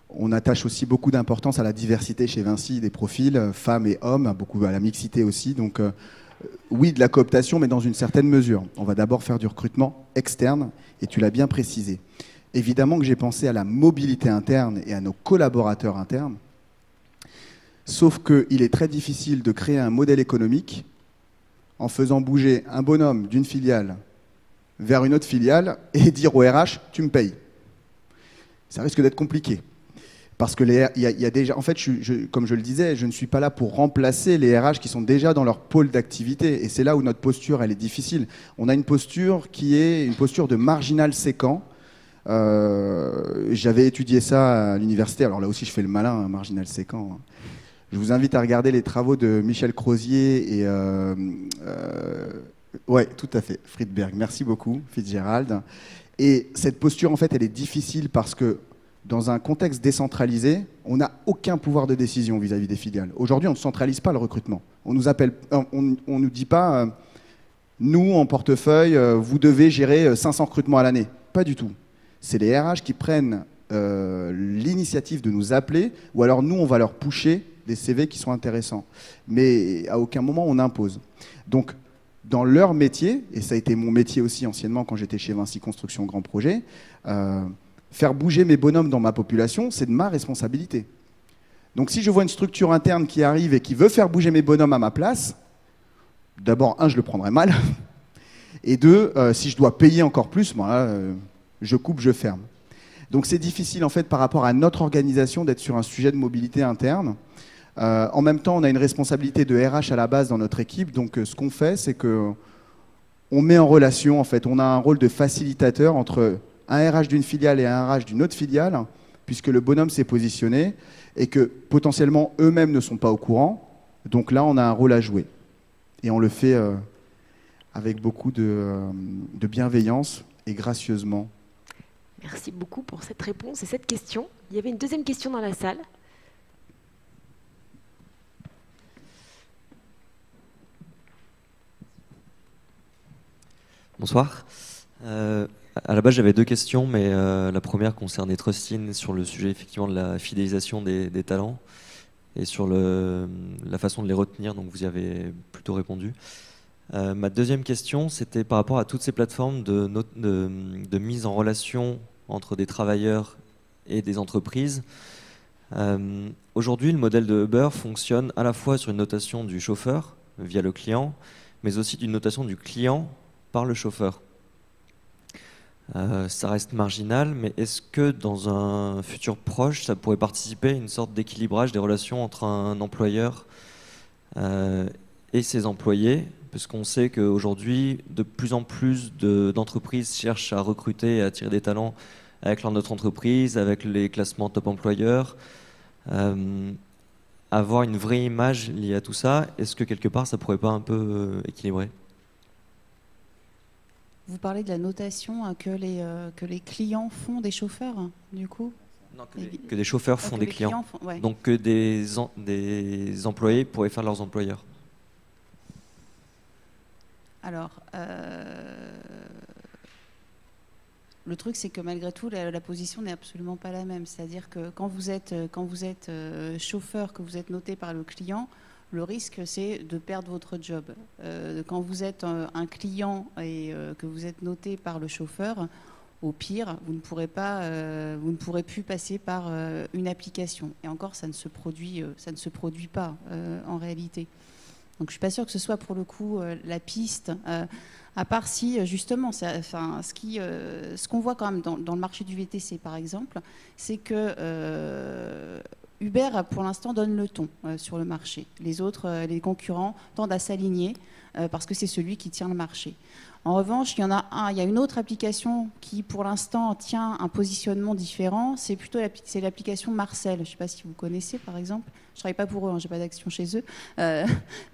on attache aussi beaucoup d'importance à la diversité chez Vinci, des profils, femmes et hommes, beaucoup à la mixité aussi. Donc oui, de la cooptation, mais dans une certaine mesure. On va d'abord faire du recrutement externe, et tu l'as bien précisé. Évidemment que j'ai pensé à la mobilité interne et à nos collaborateurs internes, sauf qu'il est très difficile de créer un modèle économique en faisant bouger un bonhomme d'une filiale vers une autre filiale et dire au RH, tu me payes. Ça risque d'être compliqué. Parce que il y a déjà, en fait, comme je le disais, je ne suis pas là pour remplacer les RH qui sont déjà dans leur pôle d'activité. Et c'est là où notre posture, elle est difficile. On a une posture qui est une posture de marginal séquent. J'avais étudié ça à l'université. Alors là aussi, je fais le malin, hein, marginal séquent. Je vous invite à regarder les travaux de Michel Crozier et... ouais, tout à fait, Friedberg. Merci beaucoup, Fitzgerald. Et cette posture, en fait, elle est difficile parce que dans un contexte décentralisé, on n'a aucun pouvoir de décision vis-à-vis des filiales. Aujourd'hui, on ne centralise pas le recrutement. On nous appelle, on nous dit pas, nous, en portefeuille, vous devez gérer 500 recrutements à l'année. Pas du tout. C'est les RH qui prennent l'initiative de nous appeler, ou alors nous, on va leur pusher des CV qui sont intéressants. Mais à aucun moment, on impose. Donc, dans leur métier, et ça a été mon métier aussi anciennement quand j'étais chez Vinci Construction Grand Projet, faire bouger mes bonhommes dans ma population, c'est de ma responsabilité. Donc si je vois une structure interne qui arrive et qui veut faire bouger mes bonhommes à ma place, d'abord, un, je le prendrai mal, et deux, si je dois payer encore plus, bon, là, je coupe, je ferme. Donc c'est difficile en fait par rapport à notre organisation d'être sur un sujet de mobilité interne. En même temps, on a une responsabilité de RH à la base dans notre équipe, donc ce qu'on fait, c'est qu'on met en relation, en fait, on a un rôle de facilitateur entre un RH d'une filiale et un RH d'une autre filiale, puisque le bonhomme s'est positionné et que potentiellement eux-mêmes ne sont pas au courant. Donc là, on a un rôle à jouer. Et on le fait avec beaucoup de bienveillance et gracieusement. Merci beaucoup pour cette réponse et cette question. Il y avait une deuxième question dans la salle. Bonsoir. À la base, j'avais deux questions, mais la première concernait Trustin sur le sujet effectivement de la fidélisation des talents et sur la façon de les retenir, donc vous y avez plutôt répondu. Ma deuxième question, c'était par rapport à toutes ces plateformes de mise en relation entre des travailleurs et des entreprises. Aujourd'hui, le modèle de Uber fonctionne à la fois sur une notation du chauffeur via le client, mais aussi d'une notation du client par le chauffeur. Ça reste marginal, mais est-ce que dans un futur proche, ça pourrait participer à une sorte d'équilibrage des relations entre un employeur et ses employés? Parce qu'on sait qu'aujourd'hui, de plus en plus d'entreprises cherchent à recruter et à attirer des talents avec leur notre entreprise, avec les classements top employeurs. Avoir une vraie image liée à tout ça, est-ce que quelque part, ça pourrait pas un peu équilibrer? Vous parlez de la notation que les clients font des chauffeurs, du coup? Non, que des chauffeurs font des clients. Ouais. Donc que des employés pourraient faire leurs employeurs. Alors, le truc, c'est que malgré tout, la position n'est absolument pas la même. C'est-à-dire que quand vous êtes chauffeur, que vous êtes noté par le client, le risque, c'est de perdre votre job. Quand vous êtes un client et que vous êtes noté par le chauffeur, au pire, vous ne pourrez plus passer par une application. Et encore, ça ne se produit pas en réalité. Donc, je ne suis pas sûre que ce soit pour le coup la piste. À part si, justement, ce qu'on voit quand même dans le marché du VTC, par exemple, c'est que Uber, pour l'instant, donne le ton sur le marché. Les autres, les concurrents, tendent à s'aligner parce que c'est celui qui tient le marché. En revanche, il y a une autre application qui, pour l'instant, tient un positionnement différent. C'est l'application Marcel. Je ne sais pas si vous connaissez, par exemple. Je ne travaille pas pour eux, je n'ai pas d'action chez eux.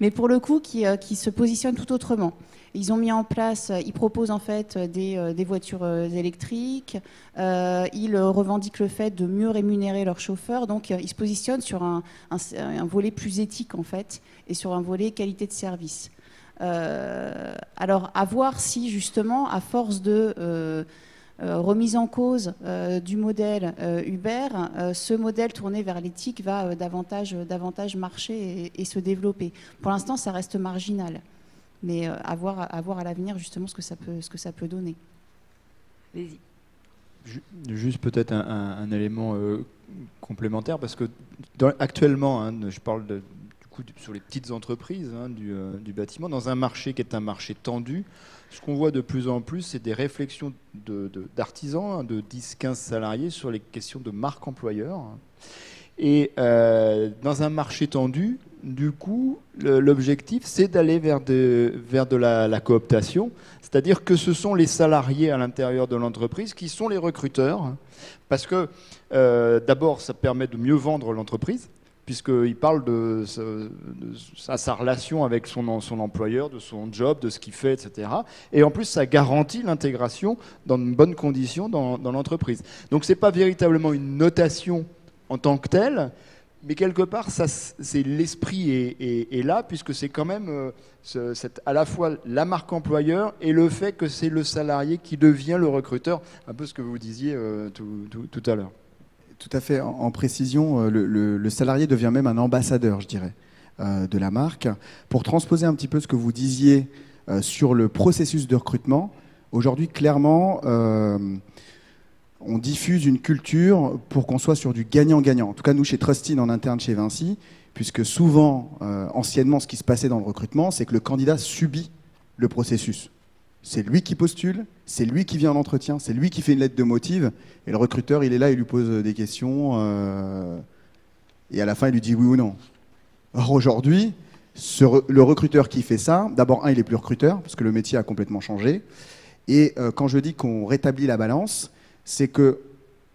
Mais pour le coup, qui se positionne tout autrement. Ils ont mis en place, ils proposent en fait des voitures électriques. Ils revendiquent le fait de mieux rémunérer leurs chauffeurs. Donc, ils se positionnent sur un volet plus éthique, en fait, et sur un volet qualité de service. Alors, à voir si, justement, à force de remise en cause du modèle Uber, ce modèle tourné vers l'éthique va davantage marcher et se développer. Pour l'instant, ça reste marginal. Mais à voir à l'avenir, justement, ce que ça peut donner. Allez-y. Juste peut-être un élément complémentaire, parce que actuellement, je parle sur les petites entreprises du bâtiment, dans un marché qui est un marché tendu, ce qu'on voit de plus en plus, c'est des réflexions d'artisans, de 10-15 salariés sur les questions de marque employeur. Et dans un marché tendu, du coup, l'objectif, c'est d'aller vers de la cooptation, c'est-à-dire que ce sont les salariés à l'intérieur de l'entreprise qui sont les recruteurs, parce que d'abord, ça permet de mieux vendre l'entreprise, puisqu'il parle de sa relation avec son employeur, de son job, de ce qu'il fait, etc. Et en plus, ça garantit l'intégration dans de bonnes conditions dans l'entreprise. Donc, ce n'est pas véritablement une notation en tant que telle, mais quelque part, c'est l'esprit est là, puisque c'est quand même à la fois la marque employeur et le fait que c'est le salarié qui devient le recruteur, un peu ce que vous disiez tout à l'heure. Tout à fait. En précision, le salarié devient même un ambassadeur, je dirais, de la marque. Pour transposer un petit peu ce que vous disiez sur le processus de recrutement, aujourd'hui, clairement, on diffuse une culture pour qu'on soit sur du gagnant-gagnant. En tout cas, nous, chez Trustin, en interne chez Vinci, puisque souvent, anciennement, ce qui se passait dans le recrutement, c'est que le candidat subit le processus. C'est lui qui postule, c'est lui qui vient en entretien, c'est lui qui fait une lettre de motive, et le recruteur, il est là, il lui pose des questions, et à la fin, il lui dit oui ou non. Or, aujourd'hui, le recruteur qui fait ça, d'abord, il est plus recruteur, parce que le métier a complètement changé, et quand je dis qu'on rétablit la balance, c'est qu'on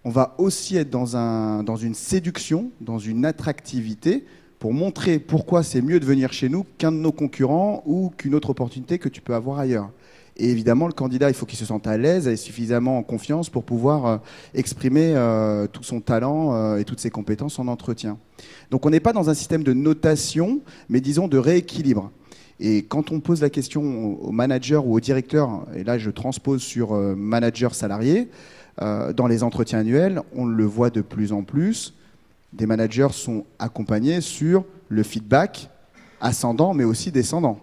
va aussi être dans une séduction, dans une attractivité, pour montrer pourquoi c'est mieux de venir chez nous qu'un de nos concurrents ou qu'une autre opportunité que tu peux avoir ailleurs. Et évidemment, le candidat, il faut qu'il se sente à l'aise et suffisamment en confiance pour pouvoir exprimer tout son talent et toutes ses compétences en entretien. Donc on n'est pas dans un système de notation, mais disons de rééquilibre. Et quand on pose la question au manager ou au directeur, et là je transpose sur manager salarié, dans les entretiens annuels, on le voit de plus en plus, des managers sont accompagnés sur le feedback ascendant mais aussi descendant.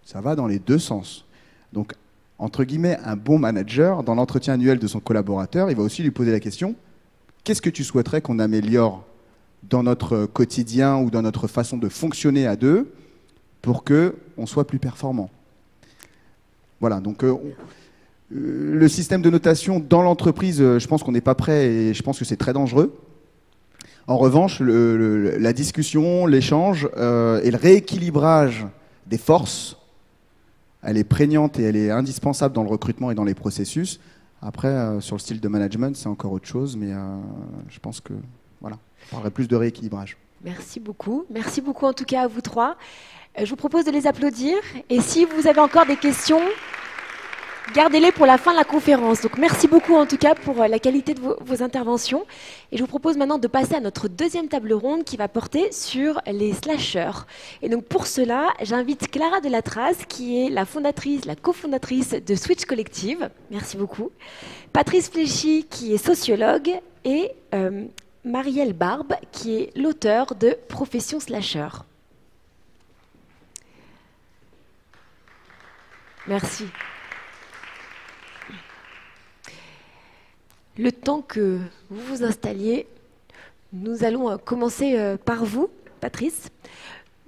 Ça va dans les deux sens. Donc, entre guillemets, un bon manager, dans l'entretien annuel de son collaborateur, il va aussi lui poser la question, qu'est-ce que tu souhaiterais qu'on améliore dans notre quotidien ou dans notre façon de fonctionner à deux pour qu'on soit plus performant. Voilà, donc le système de notation dans l'entreprise, je pense qu'on n'est pas prêt et je pense que c'est très dangereux. En revanche, la discussion, l'échange et le rééquilibrage des forces, elle est prégnante et elle est indispensable dans le recrutement et dans les processus. Après, sur le style de management, c'est encore autre chose, mais je pense que, voilà, on parlerait plus de rééquilibrage. Merci beaucoup. Merci beaucoup en tout cas à vous trois. Je vous propose de les applaudir. Et si vous avez encore des questions, gardez-les pour la fin de la conférence. Donc merci beaucoup en tout cas pour la qualité de vos interventions. Et je vous propose maintenant de passer à notre deuxième table ronde qui va porter sur les slashers. Et donc pour cela, j'invite Clara Delatraz, qui est la fondatrice, la cofondatrice de Switch Collective. Merci beaucoup. Patrice Fléchy, qui est sociologue, et Marielle Barbe, qui est l'auteur de Profession Slasher. Merci. Le temps que vous vous installiez, nous allons commencer par vous, Patrice.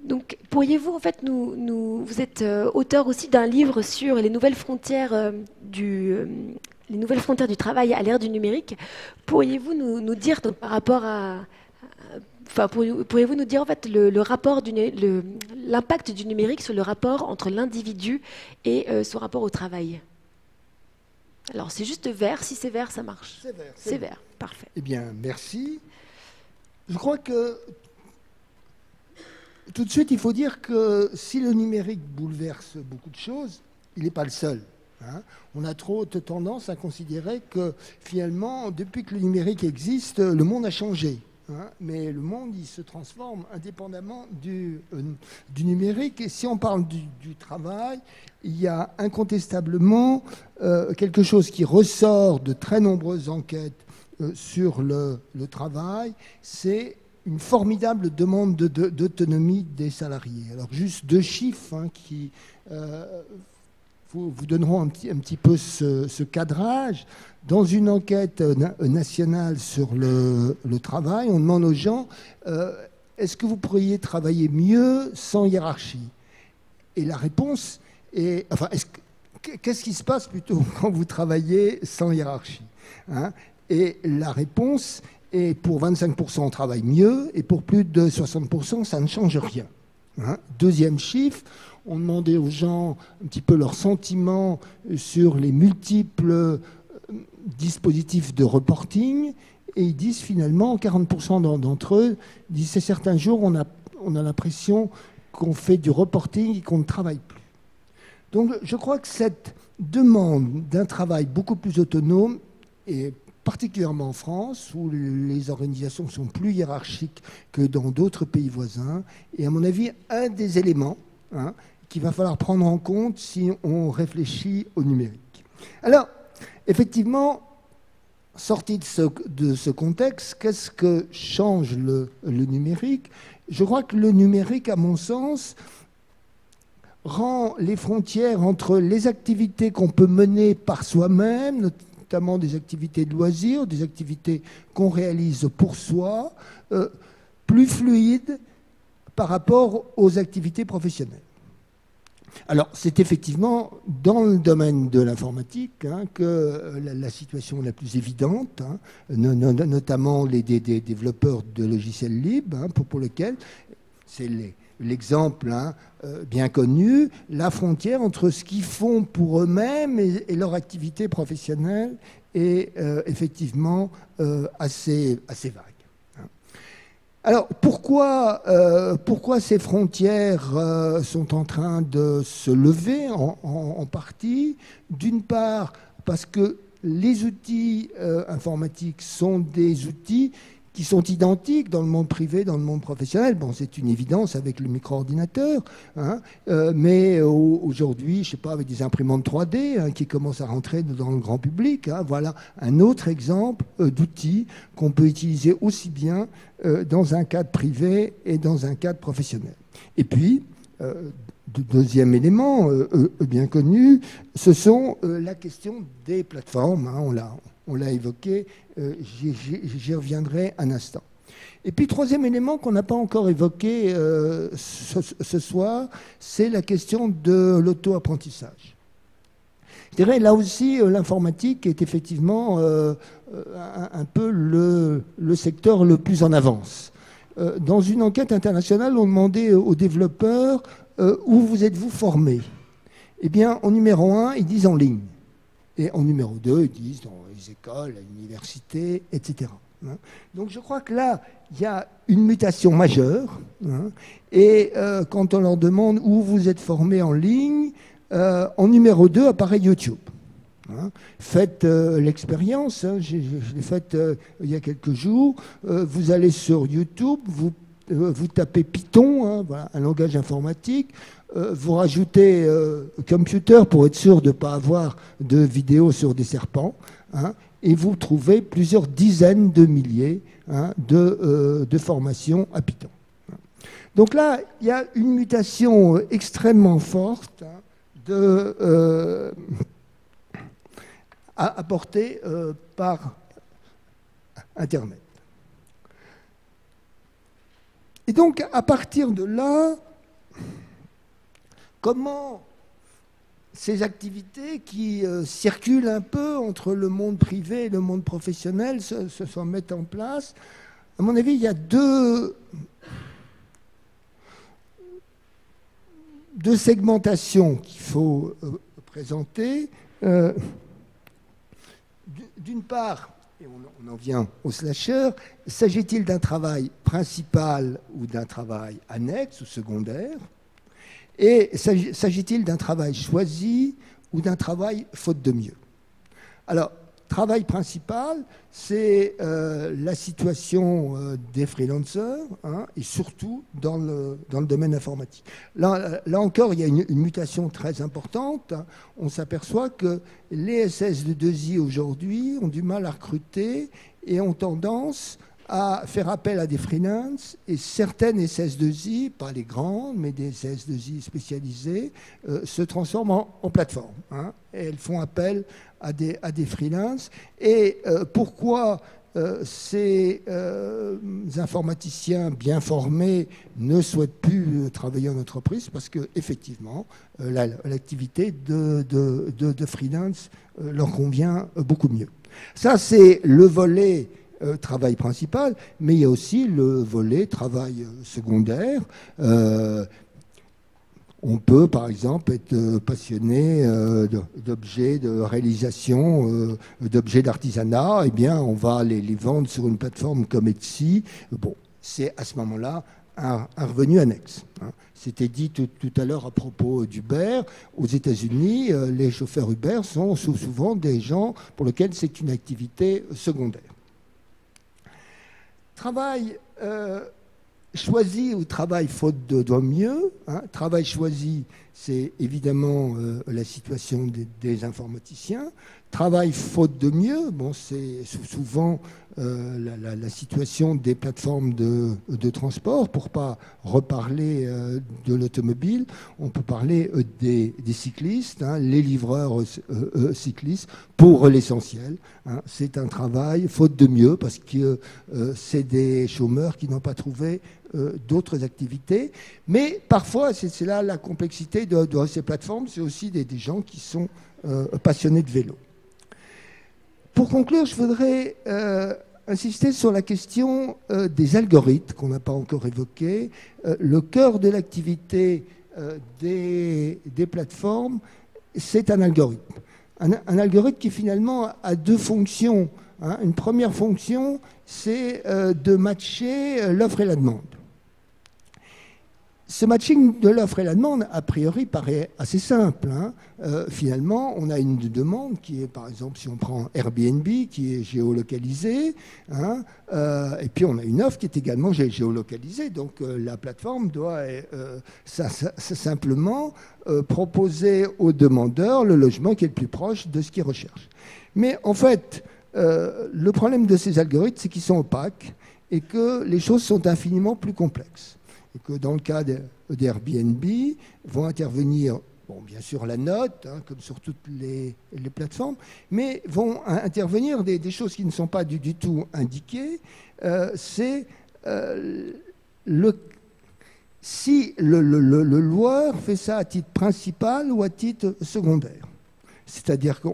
Donc, pourriez-vous, en fait, vous êtes auteur aussi d'un livre sur les nouvelles frontières du travail à l'ère du numérique. Pourriez-vous nous dire, donc, par rapport à... Enfin, pourriez-vous nous dire en fait l'impact du numérique sur le rapport entre l'individu et son rapport au travail? Alors, c'est juste vert. Si c'est vert, ça marche. C'est vert. C'est vert. Parfait. Eh bien, merci. Je crois que tout de suite, il faut dire que si le numérique bouleverse beaucoup de choses, il n'est pas le seul. On a trop tendance à considérer que finalement, depuis que le numérique existe, le monde a changé. Mais le monde, il se transforme indépendamment du numérique. Et si on parle du travail, il y a incontestablement quelque chose qui ressort de très nombreuses enquêtes sur le travail, c'est une formidable demande d'autonomie des salariés. Alors juste deux chiffres qui vous donneront un petit peu ce cadrage. Dans une enquête nationale sur le travail, on demande aux gens est-ce que vous pourriez travailler mieux sans hiérarchie? Et la réponse est... Enfin, qu'est-ce qui se passe plutôt quand vous travaillez sans hiérarchie? Et la réponse est pour 25% on travaille mieux et pour plus de 60% ça ne change rien. Deuxième chiffre, on demandait aux gens un petit peu leurs sentiments sur les multiples dispositifs de reporting et ils disent finalement, 40% d'entre eux disent c'est certains jours on a l'impression qu'on fait du reporting et qu'on ne travaille plus. Donc je crois que cette demande d'un travail beaucoup plus autonome, et particulièrement en France où les organisations sont plus hiérarchiques que dans d'autres pays voisins, est à mon avis un des éléments qu'il va falloir prendre en compte si on réfléchit au numérique. Alors, effectivement, sorti de ce contexte, qu'est-ce que change le numérique? Je crois que le numérique, à mon sens, rend les frontières entre les activités qu'on peut mener par soi-même, notamment des activités de loisirs, des activités qu'on réalise pour soi, plus fluides par rapport aux activités professionnelles. Alors, c'est effectivement dans le domaine de l'informatique que la situation est la plus évidente, notamment des développeurs de logiciels libres, pour lesquels c'est l'exemple bien connu, la frontière entre ce qu'ils font pour eux-mêmes et leur activité professionnelle est effectivement assez vague. Alors, pourquoi ces frontières sont en train de se lever en partie? D'une part, parce que les outils informatiques sont des outils qui sont identiques dans le monde privé, dans le monde professionnel. Bon, c'est une évidence avec le micro-ordinateur, hein, mais aujourd'hui, je sais pas, avec des imprimantes 3D hein, qui commencent à rentrer dans le grand public, hein, voilà un autre exemple d'outils qu'on peut utiliser aussi bien dans un cadre privé et dans un cadre professionnel. Et puis, deuxième élément bien connu, ce sont la question des plateformes, hein, on l'a évoqué, j'y reviendrai un instant. Et puis, troisième élément qu'on n'a pas encore évoqué ce soir, c'est la question de l'auto-apprentissage. Je dirais, là aussi, l'informatique est effectivement un peu le secteur le plus en avance. Dans une enquête internationale, on demandait aux développeurs où vous êtes-vous formés. Eh bien, en numéro 1, ils disent en ligne. Et en numéro 2, ils disent dans les écoles, à l'université, etc. Donc je crois que là, il y a une mutation majeure. Et quand on leur demande où vous êtes formés en ligne, en numéro 2 apparaît YouTube. Faites l'expérience, je l'ai faite il y a quelques jours. Vous allez sur YouTube, vous tapez Python, voilà, un langage informatique. Vous rajoutez computer pour être sûr de ne pas avoir de vidéos sur des serpents, hein, et vous trouvez plusieurs dizaines de milliers hein, de formations à Python. Donc là, il y a une mutation extrêmement forte hein, apportée par Internet. Et donc, à partir de là, comment ces activités qui circulent un peu entre le monde privé et le monde professionnel se mettent en place? À mon avis, il y a deux segmentations qu'il faut présenter. D'une part, et on en vient au slasher, s'agit-il d'un travail principal ou d'un travail annexe ou secondaire? Et s'agit-il d'un travail choisi ou d'un travail faute de mieux? Alors, travail principal, c'est la situation des freelancers, hein, et surtout dans le domaine informatique. Là encore, il y a une mutation très importante. Hein. On s'aperçoit que les SS2I aujourd'hui ont du mal à recruter et ont tendance à faire appel à des freelances, et certaines SS2I, pas les grandes, mais des SS2I spécialisées, se transforment en plateforme. Hein, et elles font appel à des freelances. Et pourquoi ces informaticiens bien formés ne souhaitent plus travailler en entreprise? Parce qu'effectivement, l'activité de freelance leur convient beaucoup mieux. Ça, c'est le volet travail principal, mais il y a aussi le volet travail secondaire. On peut, par exemple, être passionné d'objets de réalisation, d'objets d'artisanat. Eh bien, on va les vendre sur une plateforme comme Etsy. Bon, c'est à ce moment-là un revenu annexe. Hein. C'était dit tout à l'heure à propos d'Uber. Aux États-Unis, les chauffeurs Uber sont souvent des gens pour lesquels c'est une activité secondaire. Travail choisi ou travail faute de mieux. Hein. Travail choisi, c'est évidemment la situation des informaticiens. Travail faute de mieux, bon, c'est souvent la situation des plateformes de transport. Pour ne pas reparler de l'automobile, on peut parler des cyclistes, hein, les livreurs cyclistes, pour l'essentiel. Hein, c'est un travail faute de mieux parce que c'est des chômeurs qui n'ont pas trouvé d'autres activités. Mais parfois, c'est là la complexité de ces plateformes, c'est aussi des gens qui sont passionnés de vélo. Pour conclure, je voudrais insister sur la question des algorithmes qu'on n'a pas encore évoqué. Le cœur de l'activité des plateformes, c'est un algorithme. Un algorithme qui finalement a deux fonctions hein. Une première fonction, c'est de matcher l'offre et la demande. Ce matching de l'offre et la demande, a priori, paraît assez simple, hein. Finalement, on a une demande qui est, par exemple, si on prend Airbnb, qui est géolocalisée, hein, et puis on a une offre qui est également géolocalisée. Donc la plateforme doit simplement proposer aux demandeurs le logement qui est le plus proche de ce qu'ils recherchent. Mais en fait, le problème de ces algorithmes, c'est qu'ils sont opaques et que les choses sont infiniment plus complexes. Et que dans le cas d'Airbnb, vont intervenir, bon, bien sûr la note, hein, comme sur toutes les plateformes, mais vont intervenir des choses qui ne sont pas du tout indiquées. C'est si le loueur fait ça à titre principal ou à titre secondaire. C'est-à-dire que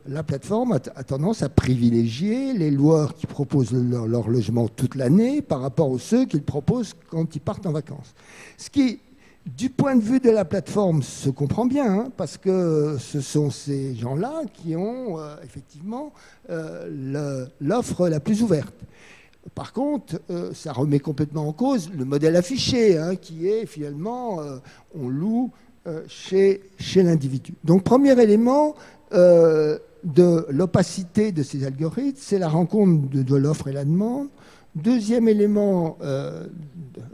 la plateforme a tendance à privilégier les loueurs qui proposent leur logement toute l'année par rapport aux ceux qu'ils proposent quand ils partent en vacances. Ce qui, du point de vue de la plateforme, se comprend bien, hein, parce que ce sont ces gens-là qui ont effectivement l'offre la plus ouverte. Par contre, ça remet complètement en cause le modèle affiché, hein, qui est finalement, on loue chez l'individu. Donc, premier élément de l'opacité de ces algorithmes, c'est la rencontre de l'offre et la demande. Deuxième élément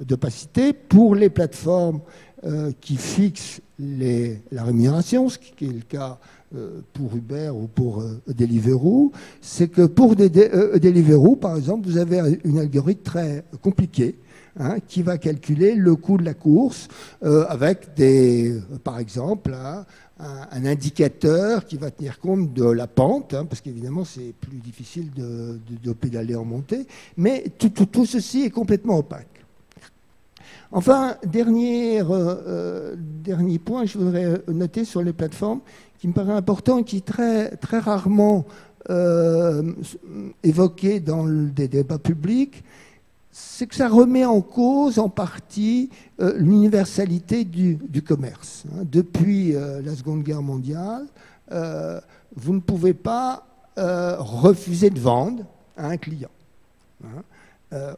d'opacité, pour les plateformes qui fixent la rémunération, ce qui est le cas pour Uber ou pour Deliveroo, c'est que pour Deliveroo, par exemple, vous avez un algorithme très compliqué, hein, qui va calculer le coût de la course avec par exemple, hein, un indicateur qui va tenir compte de la pente, hein, parce qu'évidemment c'est plus difficile de pédaler en montée, mais tout ceci est complètement opaque. Enfin, dernier point, je voudrais noter sur les plateformes, qui me paraît important et qui est très rarement évoqué dans des débats publics, c'est que ça remet en cause en partie l'universalité du commerce. Depuis la Seconde Guerre mondiale, vous ne pouvez pas refuser de vendre à un client.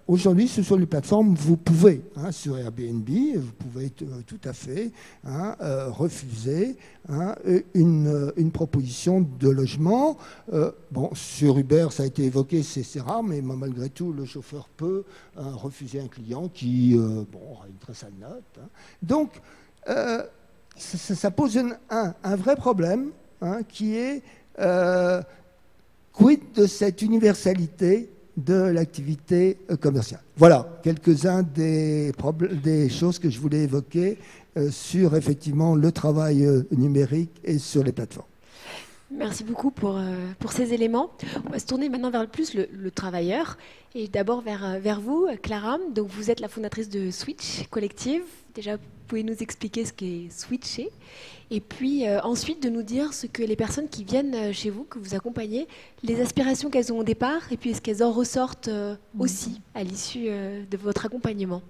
Aujourd'hui, ce sont les plateformes, vous pouvez, hein, sur Airbnb, vous pouvez tout à fait, hein, refuser, hein, une proposition de logement. Bon, sur Uber, ça a été évoqué, c'est rare, mais malgré tout, le chauffeur peut refuser un client qui aura une très sale note. Hein. Donc, ça pose un vrai problème, hein, qui est quid de cette universalité de l'activité commerciale. Voilà quelques-uns des choses que je voulais évoquer sur effectivement le travail numérique et sur les plateformes. Merci beaucoup pour ces éléments. On va se tourner maintenant vers le travailleur et d'abord vers vous, Clara. Donc vous êtes la fondatrice de Switch Collective. Déjà, vous pouvez nous expliquer ce qu'est switcher et puis ensuite de nous dire ce que les personnes qui viennent chez vous, que vous accompagnez, les aspirations qu'elles ont au départ et puis est-ce qu'elles en ressortent aussi à l'issue de votre accompagnement.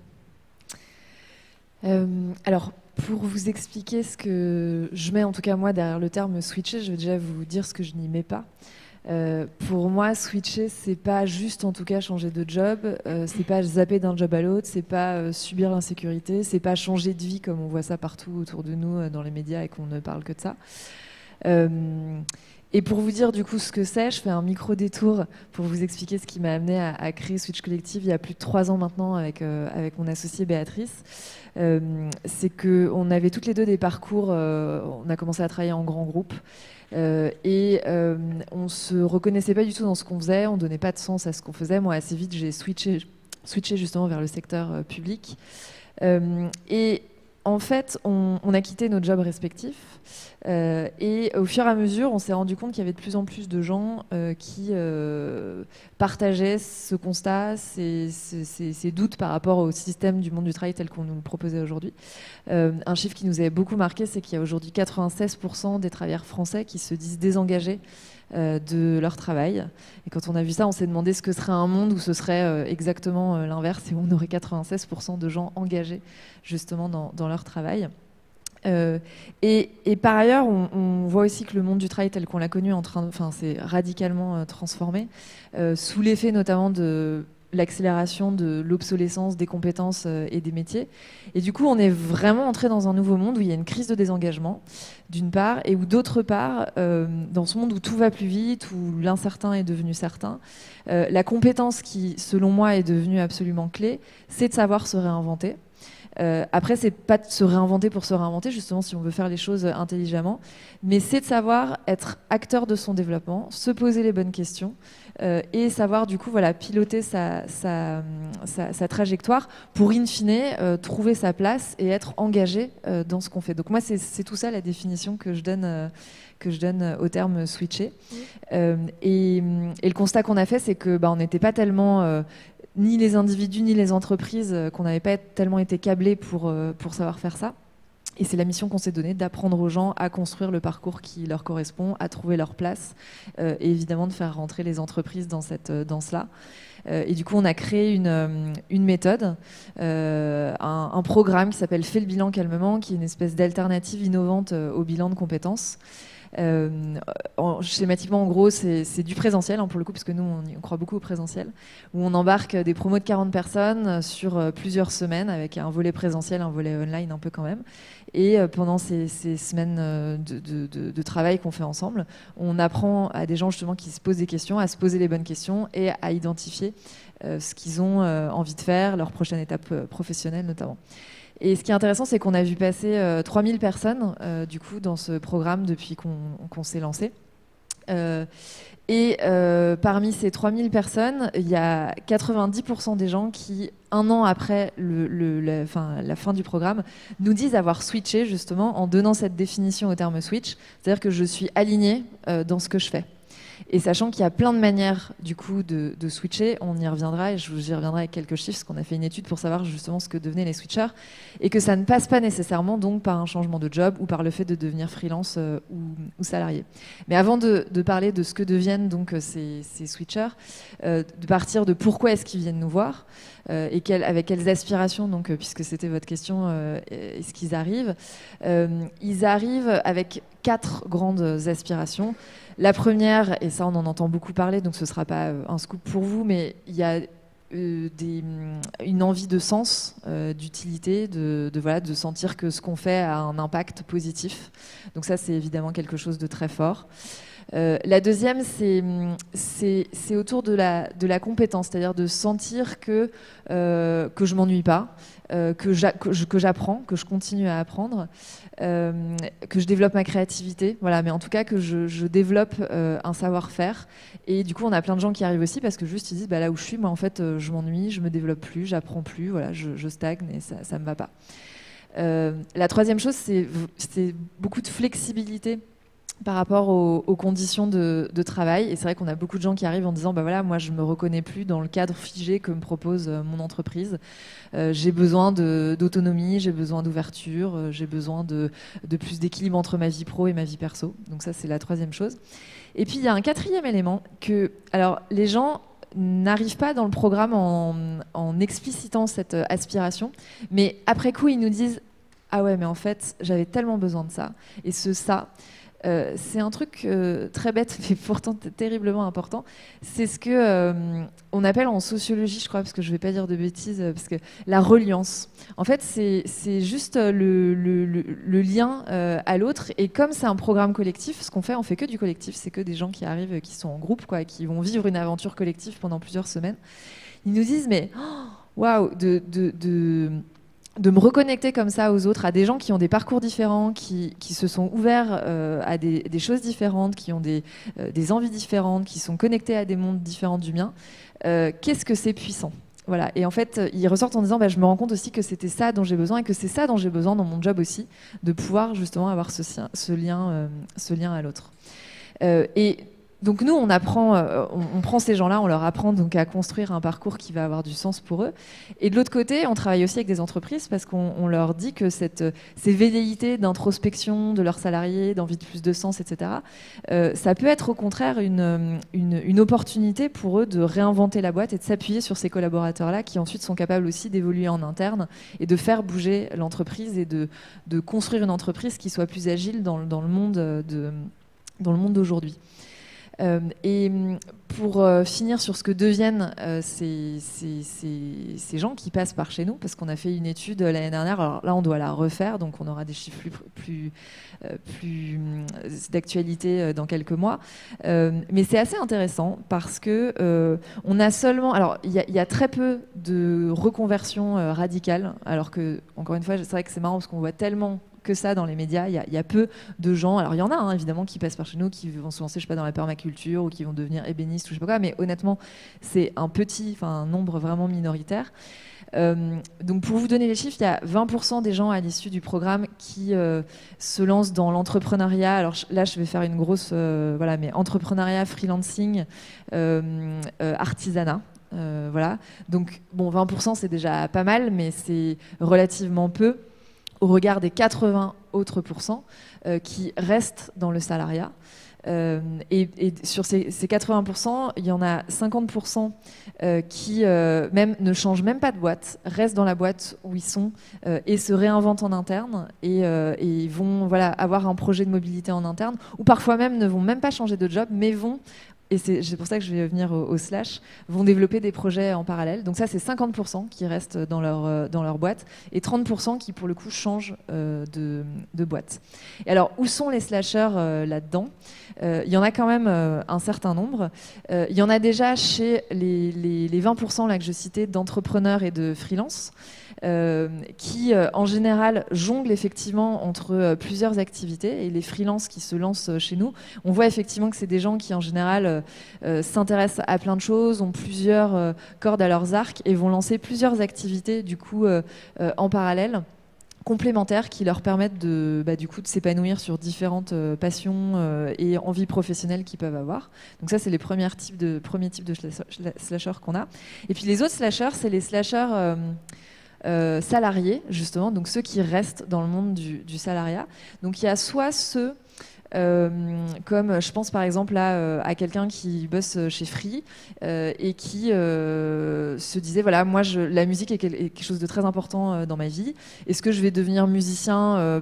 Alors, pour vous expliquer ce que je mets, en tout cas moi, derrière le terme switcher, je vais déjà vous dire ce que je n'y mets pas. Pour moi, switcher, c'est pas juste, en tout cas, changer de job, c'est pas zapper d'un job à l'autre, c'est pas subir l'insécurité, c'est pas changer de vie comme on voit ça partout autour de nous dans les médias et qu'on ne parle que de ça. Et pour vous dire du coup ce que c'est, je fais un micro-détour pour vous expliquer ce qui m'a amené à créer Switch Collective il y a plus de 3 ans maintenant avec mon associée Béatrice. C'est qu'on avait toutes les deux des parcours, on a commencé à travailler en grand groupe et on se reconnaissait pas du tout dans ce qu'on faisait, on donnait pas de sens à ce qu'on faisait. Moi assez vite j'ai switché justement vers le secteur public et en fait, on a quitté nos jobs respectifs et au fur et à mesure, on s'est rendu compte qu'il y avait de plus en plus de gens qui partageaient ce constat, ces doutes par rapport au système du monde du travail tel qu'on nous le proposait aujourd'hui. Un chiffre qui nous avait beaucoup marqué, c'est qu'il y a aujourd'hui 96% des travailleurs français qui se disent désengagés de leur travail. Et quand on a vu ça, on s'est demandé ce que serait un monde où ce serait exactement l'inverse et où on aurait 96% de gens engagés justement dans leur travail. Et par ailleurs, on voit aussi que le monde du travail tel qu'on l'a connu s'est radicalement transformé, sous l'effet notamment de l'accélération de l'obsolescence des compétences et des métiers. Et du coup, on est vraiment entré dans un nouveau monde où il y a une crise de désengagement, d'une part, et où d'autre part, dans ce monde où tout va plus vite, où l'incertain est devenu certain, la compétence qui, selon moi, est devenue absolument clé, c'est de savoir se réinventer. Après, c'est pas de se réinventer pour se réinventer, justement, si on veut faire les choses intelligemment, mais c'est de savoir être acteur de son développement, se poser les bonnes questions et savoir, du coup, voilà, piloter sa trajectoire pour, in fine, trouver sa place et être engagé dans ce qu'on fait. Donc moi, c'est tout ça la définition que je donne au terme switcher. Et le constat qu'on a fait, c'est que on n'était pas tellement... ni les individus, ni les entreprises, qu'on n'avait pas tellement été câblés pour savoir faire ça. Et c'est la mission qu'on s'est donnée, d'apprendre aux gens à construire le parcours qui leur correspond, à trouver leur place, et évidemment de faire rentrer les entreprises dans cette danse-là. Et du coup, on a créé une méthode, un programme qui s'appelle « Fais le bilan calmement », qui est une espèce d'alternative innovante au bilan de compétences. Schématiquement, en gros, c'est du présentiel, pour le coup, parce que nous, on croit beaucoup au présentiel, où on embarque des promos de 40 personnes sur plusieurs semaines, avec un volet présentiel, un volet online un peu quand même. Et pendant ces semaines de travail qu'on fait ensemble, on apprend à des gens justement qui se posent des questions, à se poser les bonnes questions et à identifier ce qu'ils ont envie de faire, leur prochaine étape professionnelle notamment. Et ce qui est intéressant, c'est qu'on a vu passer 3000 personnes du coup, dans ce programme depuis qu'on s'est lancé. Parmi ces 3000 personnes, il y a 90% des gens qui, un an après la fin du programme, nous disent avoir switché justement en donnant cette définition au terme switch, c'est-à-dire que je suis alignée dans ce que je fais. Et sachant qu'il y a plein de manières du coup de switcher, on y reviendra et j'y reviendrai avec quelques chiffres, parce qu'on a fait une étude pour savoir justement ce que devenaient les switchers, et que ça ne passe pas nécessairement donc par un changement de job ou par le fait de devenir freelance ou salarié. Mais avant de parler de ce que deviennent donc ces switchers, de partir de pourquoi est-ce qu'ils viennent nous voir et avec quelles aspirations, donc, puisque c'était votre question, est-ce qu'ils arrivent, ils arrivent avec 4 grandes aspirations. La première, et ça on en entend beaucoup parler, donc ce ne sera pas un scoop pour vous, mais il y a une envie de sens, d'utilité, de sentir que ce qu'on fait a un impact positif. Donc ça, c'est évidemment quelque chose de très fort. La deuxième, c'est autour de la compétence, c'est-à-dire de sentir que je m'ennuie pas, que j'apprends, que je continue à apprendre, que je développe ma créativité, voilà, mais en tout cas que je développe un savoir-faire. Et du coup, on a plein de gens qui arrivent aussi parce que juste ils disent là où je suis, moi en fait, je m'ennuie, je me développe plus, j'apprends plus, voilà, je stagne et ça me va pas. La troisième chose, c'est beaucoup de flexibilité par rapport aux conditions de travail. Et c'est vrai qu'on a beaucoup de gens qui arrivent en disant moi je me reconnais plus dans le cadre figé que me propose mon entreprise. J'ai besoin d'autonomie, j'ai besoin d'ouverture, j'ai besoin de plus d'équilibre entre ma vie pro et ma vie perso. Donc ça, c'est la troisième chose. Et puis il y a un quatrième élément alors les gens n'arrivent pas dans le programme en explicitant cette aspiration, mais après coup ils nous disent ah ouais, mais en fait j'avais tellement besoin de ça, et ça c'est un truc très bête mais pourtant terriblement important. C'est ce que on appelle en sociologie, je crois, parce que je ne vais pas dire de bêtises, parce que la reliance. En fait, c'est juste le lien à l'autre. Et comme c'est un programme collectif, ce qu'on fait, on fait que du collectif. C'est que des gens qui arrivent, qui sont en groupe, quoi, qui vont vivre une aventure collective pendant plusieurs semaines. Ils nous disent mais waouh, de me reconnecter comme ça aux autres, à des gens qui ont des parcours différents, qui se sont ouverts à des choses différentes, qui ont des envies différentes, qui sont connectés à des mondes différents du mien. Qu'est-ce que c'est puissant ? Voilà. Et en fait, ils ressortent en disant je me rends compte aussi que c'était ça dont j'ai besoin et que c'est ça dont j'ai besoin dans mon job aussi, de pouvoir justement avoir ce lien à l'autre. Et Donc nous, on apprend, on prend ces gens-là, on leur apprend donc à construire un parcours qui va avoir du sens pour eux. Et de l'autre côté, on travaille aussi avec des entreprises parce qu'on leur dit que ces velléités d'introspection de leurs salariés, d'envie de plus de sens, etc., ça peut être au contraire une opportunité pour eux de réinventer la boîte et de s'appuyer sur ces collaborateurs-là qui ensuite sont capables aussi d'évoluer en interne et de faire bouger l'entreprise et de construire une entreprise qui soit plus agile dans le monde d'aujourd'hui. Et pour finir sur ce que deviennent ces gens qui passent par chez nous, parce qu'on a fait une étude l'année dernière, alors là on doit la refaire, donc on aura des chiffres plus d'actualité dans quelques mois. Mais c'est assez intéressant parce que on a seulement, alors il y a très peu de reconversions radicales, alors que encore une fois c'est vrai que c'est marrant parce qu'on voit tellement que ça dans les médias, il y a peu de gens, alors il y en a hein, évidemment qui passent par chez nous, qui vont se lancer je sais pas, dans la permaculture ou qui vont devenir ébénistes ou je sais pas quoi, mais honnêtement c'est un nombre vraiment minoritaire. Donc pour vous donner les chiffres, il y a 20% des gens à l'issue du programme qui se lancent dans l'entrepreneuriat. Alors là je vais faire une grosse mais entrepreneuriat, freelancing, artisanat. Voilà. Donc bon, 20% c'est déjà pas mal, mais c'est relativement peu au regard des 80 autres pourcents qui restent dans le salariat. Et sur ces 80%, il y en a 50% qui même ne changent même pas de boîte, restent dans la boîte où ils sont et se réinventent en interne et vont avoir un projet de mobilité en interne, ou parfois même ne vont même pas changer de job, mais vont, et c'est pour ça que je vais venir au slash, vont développer des projets en parallèle. Donc ça, c'est 50% qui restent dans leur boîte et 30% qui, pour le coup, changent de boîte. Et alors, où sont les slashers là-dedans ? Il y en a quand même un certain nombre. Il y en a déjà chez les 20% là, que je citais d'entrepreneurs et de freelance. Qui en général jonglent effectivement entre plusieurs activités, et les freelances qui se lancent chez nous, on voit effectivement que c'est des gens qui en général s'intéressent à plein de choses, ont plusieurs cordes à leurs arcs et vont lancer plusieurs activités du coup en parallèle, complémentaires, qui leur permettent de s'épanouir sur différentes passions et envies professionnelles qu'ils peuvent avoir. Donc ça, c'est les premiers types de slashers qu'on a. Et puis les autres slashers, c'est les slashers salariés, justement, donc ceux qui restent dans le monde du salariat. Donc il y a soit ceux comme je pense par exemple là, à quelqu'un qui bosse chez Free et qui se disait voilà, moi la musique est quelque chose de très important dans ma vie. Est-ce que je vais devenir musicien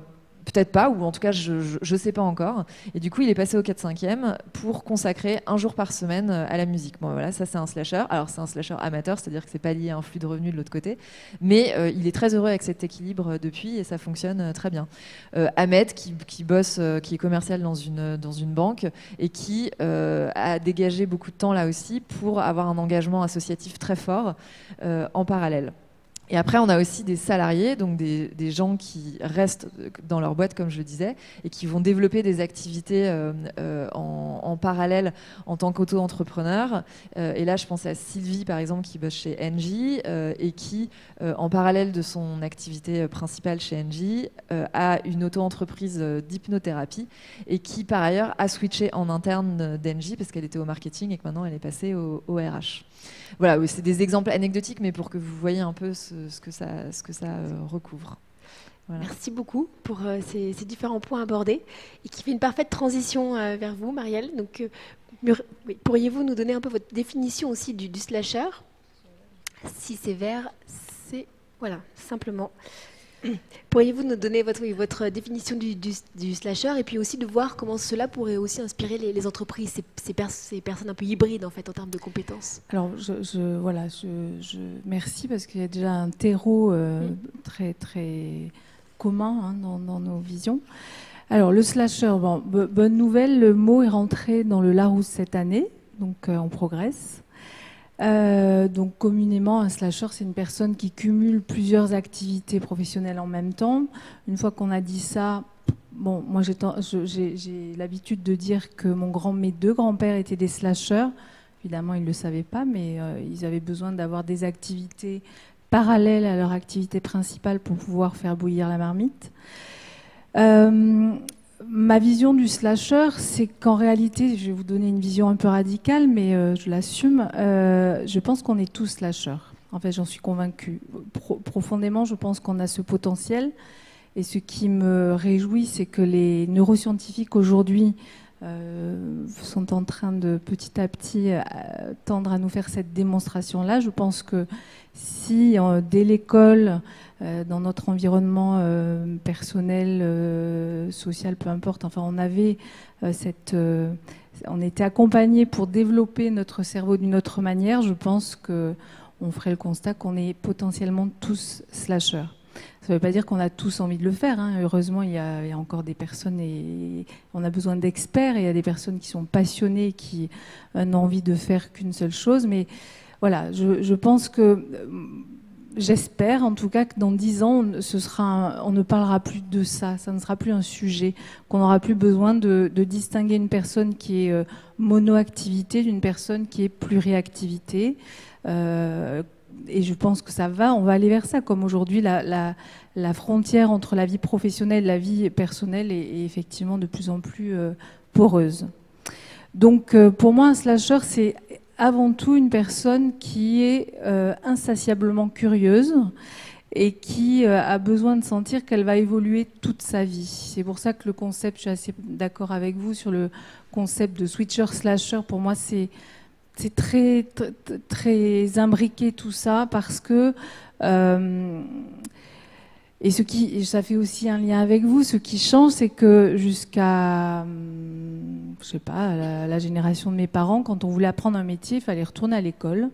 peut-être pas, ou en tout cas je sais pas encore, et du coup il est passé au 4/5e pour consacrer un jour par semaine à la musique. Bon voilà, ça c'est un slasher. Alors c'est un slasher amateur, c'est-à-dire que c'est pas lié à un flux de revenus de l'autre côté, mais il est très heureux avec cet équilibre depuis et ça fonctionne très bien. Ahmed qui bosse, qui est commercial dans une banque et qui a dégagé beaucoup de temps là aussi pour avoir un engagement associatif très fort en parallèle. Et après, on a aussi des salariés, donc des gens qui restent dans leur boîte, comme je le disais, et qui vont développer des activités en parallèle en tant qu'auto-entrepreneur. Et là, je pense à Sylvie, par exemple, qui bosse chez Engie et qui, en parallèle de son activité principale chez Engie, a une auto-entreprise d'hypnothérapie et qui, par ailleurs, a switché en interne d'Engie parce qu'elle était au marketing et que maintenant, elle est passée au RH. Voilà, c'est des exemples anecdotiques, mais pour que vous voyez un peu ce que ça recouvre. Voilà. Merci beaucoup pour ces différents points abordés et qui fait une parfaite transition vers vous, Marielle. Donc, pourriez-vous nous donner un peu votre définition aussi du slasher ? Si c'est vert, c'est... Voilà, simplement. Pourriez-vous nous donner votre définition du slasher et puis aussi de voir comment cela pourrait aussi inspirer les entreprises, ces personnes un peu hybrides en fait en termes de compétences. Alors merci parce qu'il y a déjà un terreau très très commun dans nos visions. Alors le slasher, bonne nouvelle, le mot est rentré dans le Larousse cette année, donc on progresse. Donc communément, un slasher, c'est une personne qui cumule plusieurs activités professionnelles en même temps. Une fois qu'on a dit ça, moi j'ai l'habitude de dire que mes deux grands-pères étaient des slashers. Évidemment, ils ne le savaient pas, mais ils avaient besoin d'avoir des activités parallèles à leur activité principale pour pouvoir faire bouillir la marmite. Ma vision du slasher, c'est qu'en réalité, je vais vous donner une vision un peu radicale, mais je l'assume, je pense qu'on est tous slashers. En fait, j'en suis convaincue. Profondément, je pense qu'on a ce potentiel. Et ce qui me réjouit, c'est que les neuroscientifiques aujourd'hui sont en train de petit à petit tendre à nous faire cette démonstration-là. Je pense que si dès l'école, dans notre environnement personnel, social, peu importe, enfin on avait on était accompagné pour développer notre cerveau d'une autre manière, je pense qu'on ferait le constat qu'on est potentiellement tous slashers. Ça ne veut pas dire qu'on a tous envie de le faire. Hein. Heureusement, il y a encore des personnes, et on a besoin d'experts, et il y a des personnes qui sont passionnées, qui n'ont envie de faire qu'une seule chose. Mais voilà, je pense que, j'espère en tout cas que dans 10 ans, on ne parlera plus de ça. Ça ne sera plus un sujet, qu'on n'aura plus besoin de distinguer une personne qui est monoactivité d'une personne qui est pluriactivité. Et je pense que on va aller vers ça, comme aujourd'hui la frontière entre la vie professionnelle et la vie personnelle est effectivement de plus en plus poreuse. Donc pour moi, un slasher, c'est avant tout une personne qui est insatiablement curieuse et qui a besoin de sentir qu'elle va évoluer toute sa vie. C'est pour ça que le concept, je suis assez d'accord avec vous sur le concept de switcher-slasher. Pour moi, c'est très, très, très imbriqué tout ça, parce que et ça fait aussi un lien avec vous, ce qui change, c'est que jusqu'à je sais pas, la génération de mes parents, quand on voulait apprendre un métier, il fallait retourner à l'école.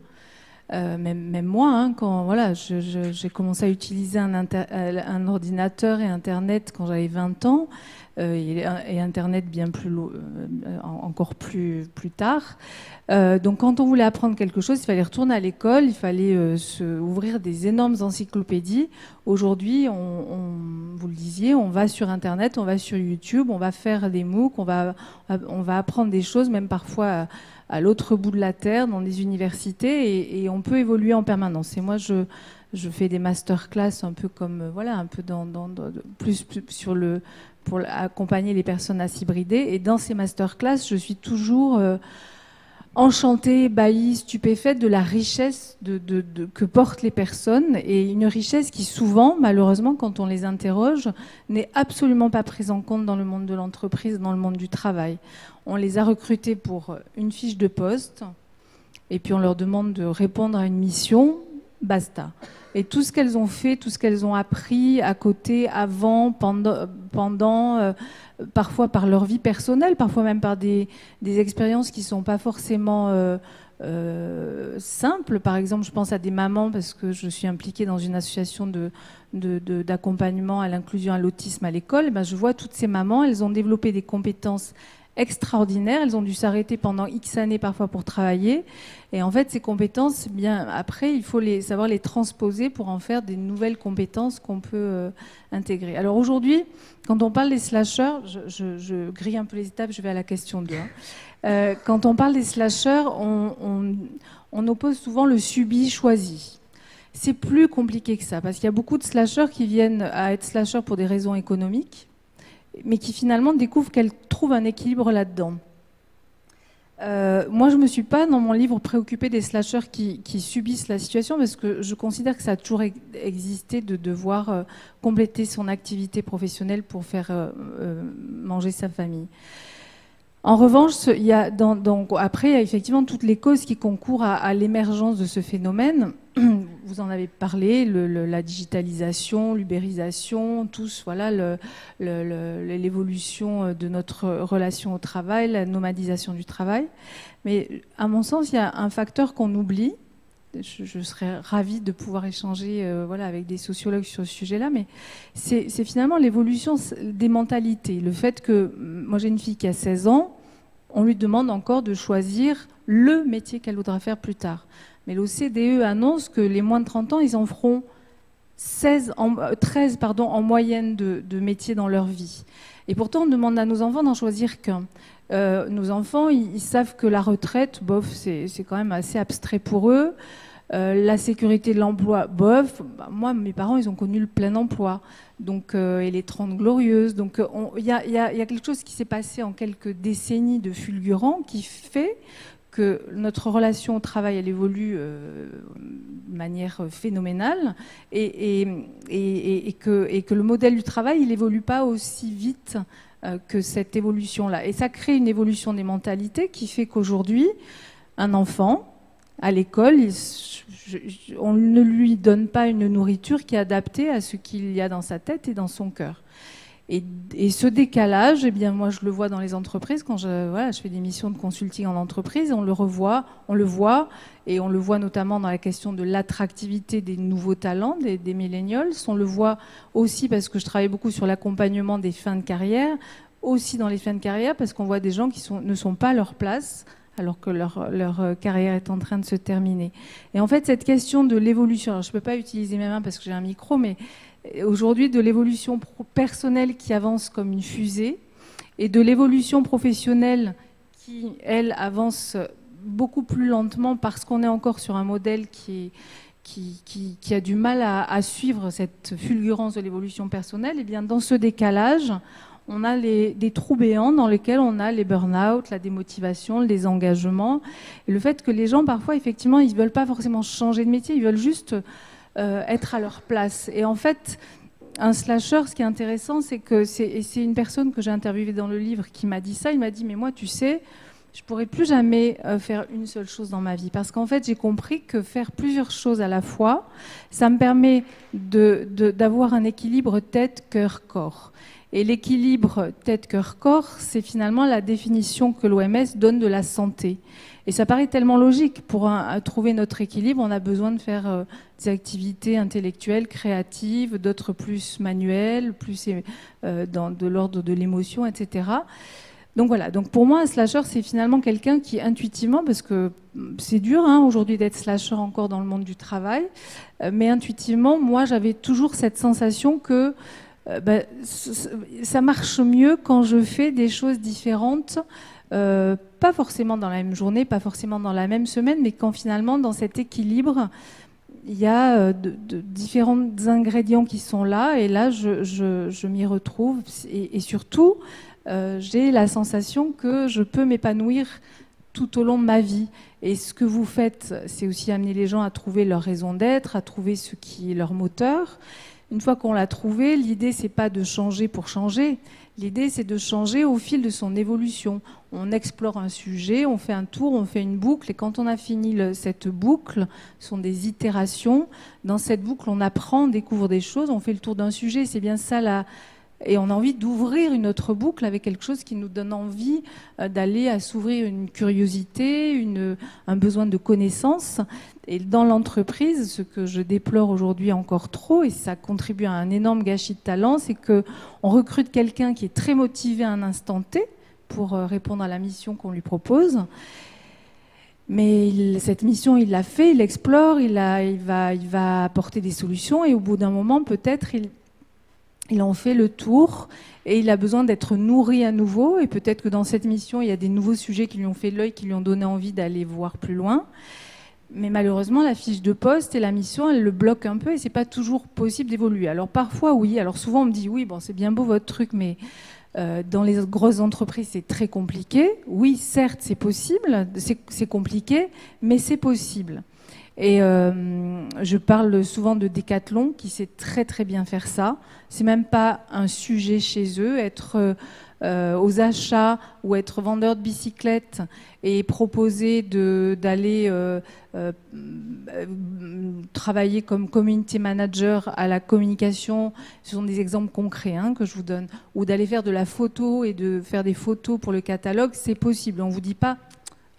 Même moi, hein, quand voilà, j'ai commencé à utiliser un ordinateur et Internet quand j'avais 20 ans, et Internet bien plus encore plus tard. Donc quand on voulait apprendre quelque chose, il fallait retourner à l'école, il fallait ouvrir des énormes encyclopédies. Aujourd'hui, vous le disiez, on va sur Internet, on va sur YouTube, on va faire des MOOC, on va apprendre des choses, même parfois à l'autre bout de la Terre, dans des universités, et on peut évoluer en permanence. Et moi, je fais des masterclass un peu comme, voilà, un peu plus sur pour accompagner les personnes à s'hybrider. Et dans ces masterclass, je suis toujours enchantée, ébahie, stupéfaite de la richesse que portent les personnes, et une richesse qui souvent, malheureusement, quand on les interroge, n'est absolument pas prise en compte dans le monde de l'entreprise, dans le monde du travail. On les a recrutés pour une fiche de poste, et puis on leur demande de répondre à une mission, basta. Et tout ce qu'elles ont fait, tout ce qu'elles ont appris à côté, avant, pendant parfois par leur vie personnelle, parfois même par des expériences qui ne sont pas forcément simples. Par exemple, je pense à des mamans, parce que je suis impliquée dans une association d'accompagnement à l'inclusion à l'autisme à l'école. Et ben, je vois toutes ces mamans, elles ont développé des compétences extraordinaires, elles ont dû s'arrêter pendant X années parfois pour travailler, et en fait ces compétences, bien après il faut savoir les transposer pour en faire des nouvelles compétences qu'on peut intégrer. Alors aujourd'hui, quand on parle des slashers, je grille un peu les étapes, je vais à la question 2. Quand on parle des slashers, on oppose souvent le subi-choisi. C'est plus compliqué que ça, parce qu'il y a beaucoup de slashers qui viennent à être slashers pour des raisons économiques, mais qui finalement découvrent qu'elles trouvent un équilibre là-dedans. Moi, je ne me suis pas, dans mon livre, préoccupée des slashers qui subissent la situation, parce que je considère que ça a toujours existé de devoir compléter son activité professionnelle pour faire manger sa famille. En revanche, après, il y a effectivement toutes les causes qui concourent à l'émergence de ce phénomène. Vous en avez parlé, la digitalisation, l'ubérisation, voilà, l'évolution de notre relation au travail, la nomadisation du travail. Mais à mon sens, il y a un facteur qu'on oublie. Je serais ravie de pouvoir échanger voilà, avec des sociologues sur ce sujet-là, mais c'est finalement l'évolution des mentalités. Le fait que, moi j'ai une fille qui a 16 ans, on lui demande encore de choisir le métier qu'elle voudra faire plus tard. Mais l'OCDE annonce que les moins de 30 ans, ils en feront 13 en moyenne de métiers dans leur vie. Et pourtant, on demande à nos enfants d'en choisir qu'un. Nos enfants, ils savent que la retraite, bof, c'est quand même assez abstrait pour eux. La sécurité de l'emploi, bof. Bah, moi, mes parents, ils ont connu le plein emploi, donc, et les 30 glorieuses. Donc il y a quelque chose qui s'est passé en quelques décennies de fulgurant qui fait que notre relation au travail, elle évolue de manière phénoménale et que le modèle du travail, il évolue pas aussi vite que cette évolution-là. Et ça crée une évolution des mentalités qui fait qu'aujourd'hui, un enfant, à l'école, on ne lui donne pas une nourriture qui est adaptée à ce qu'il y a dans sa tête et dans son cœur. Et ce décalage, eh bien, moi, je le vois dans les entreprises. Quand je fais des missions de consulting en entreprise, on le voit, et on le voit notamment dans la question de l'attractivité des nouveaux talents, des millennials. On le voit aussi parce que je travaille beaucoup sur l'accompagnement des fins de carrière, aussi dans les fins de carrière, parce qu'on voit des gens qui ne sont pas à leur place, alors que leur carrière est en train de se terminer. Et en fait, cette question de l'évolution, alors je ne peux pas utiliser mes mains parce que j'ai un micro, mais aujourd'hui, de l'évolution personnelle qui avance comme une fusée et de l'évolution professionnelle qui, elle, avance beaucoup plus lentement parce qu'on est encore sur un modèle qui a du mal à suivre cette fulgurance de l'évolution personnelle, et bien dans ce décalage, on a des trous béants dans lesquels on a les burn-out, la démotivation, le désengagement. Et le fait que les gens, parfois, effectivement, ils ne veulent pas forcément changer de métier, ils veulent juste être à leur place. Et en fait, un slasher, ce qui est intéressant, c'est que c'est une personne que j'ai interviewée dans le livre qui m'a dit ça. Il m'a dit, mais moi, tu sais, je ne pourrai plus jamais faire une seule chose dans ma vie. Parce qu'en fait, j'ai compris que faire plusieurs choses à la fois, ça me permet d'avoir un équilibre tête, cœur, corps. Et l'équilibre tête, cœur, corps, c'est finalement la définition que l'OMS donne de la santé. Et ça paraît tellement logique. Pour trouver notre équilibre, on a besoin de faire des activités intellectuelles, créatives, d'autres plus manuelles, plus de l'ordre de l'émotion, etc. Donc voilà. Donc pour moi, un slasher, c'est finalement quelqu'un qui intuitivement, parce que c'est dur aujourd'hui d'être slasher encore dans le monde du travail, mais intuitivement, moi, j'avais toujours cette sensation que ça marche mieux quand je fais des choses différentes, pas forcément dans la même journée, pas forcément dans la même semaine, mais quand finalement dans cet équilibre il y a différents ingrédients qui sont là, et là je m'y retrouve, et surtout j'ai la sensation que je peux m'épanouir tout au long de ma vie. Et ce que vous faites, c'est aussi amener les gens à trouver leur raison d'être, à trouver ce qui est leur moteur. Une fois qu'on l'a trouvé, l'idée, c'est pas de changer pour changer. L'idée, c'est de changer au fil de son évolution. On explore un sujet, on fait un tour, on fait une boucle, et quand on a fini cette boucle, ce sont des itérations. Dans cette boucle, on apprend, on découvre des choses, on fait le tour d'un sujet. C'est bien ça, et on a envie d'ouvrir une autre boucle avec quelque chose qui nous donne envie d'aller à s'ouvrir une curiosité, un besoin de connaissance. Et dans l'entreprise, ce que je déplore aujourd'hui encore trop, et ça contribue à un énorme gâchis de talent, c'est qu'on recrute quelqu'un qui est très motivé à un instant T pour répondre à la mission qu'on lui propose. Mais cette mission, il l'a fait, il l'explore, il va apporter des solutions, et au bout d'un moment, peut-être, il en fait le tour et il a besoin d'être nourri à nouveau. Et peut-être que dans cette mission, il y a des nouveaux sujets qui lui ont fait l'œil, qui lui ont donné envie d'aller voir plus loin. Mais malheureusement, la fiche de poste et la mission, elle le bloquent un peu, et c'est pas toujours possible d'évoluer. Alors parfois, oui. Alors souvent, on me dit, oui, bon, c'est bien beau votre truc, mais dans les grosses entreprises, c'est très compliqué. Oui, certes, c'est possible, c'est compliqué, mais c'est possible. Et je parle souvent de Decathlon qui sait très très bien faire ça. C'est même pas un sujet chez eux, être aux achats ou être vendeur de bicyclettes et proposer d'aller travailler comme community manager à la communication. Ce sont des exemples concrets que je vous donne. Ou d'aller faire de la photo et de faire des photos pour le catalogue, c'est possible. On vous dit pas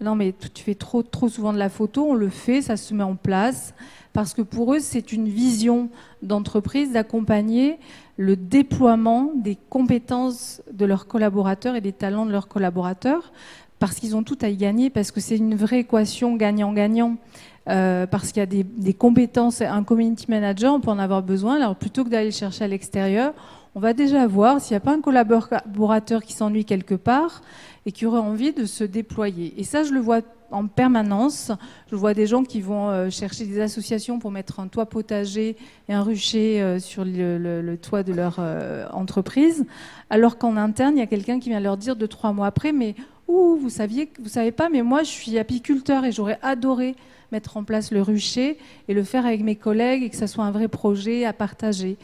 non mais tu fais trop souvent de la photo, on le fait, ça se met en place, parce que pour eux, c'est une vision d'entreprise d'accompagner le déploiement des compétences de leurs collaborateurs et des talents de leurs collaborateurs, parce qu'ils ont tout à y gagner, parce que c'est une vraie équation gagnant-gagnant, parce qu'il y a des compétences. Un community manager, on peut en avoir besoin, alors plutôt que d'aller chercher à l'extérieur, on va déjà voir s'il n'y a pas un collaborateur qui s'ennuie quelque part et qui aurait envie de se déployer. Et ça, je le vois en permanence. Je vois des gens qui vont chercher des associations pour mettre un toit potager et un rucher sur le toit de leur entreprise, alors qu'en interne, il y a quelqu'un qui vient leur dire 2-3 mois après, mais vous savez pas, mais moi je suis apiculteur et j'aurais adoré mettre en place le rucher et le faire avec mes collègues et que ça soit un vrai projet à partager.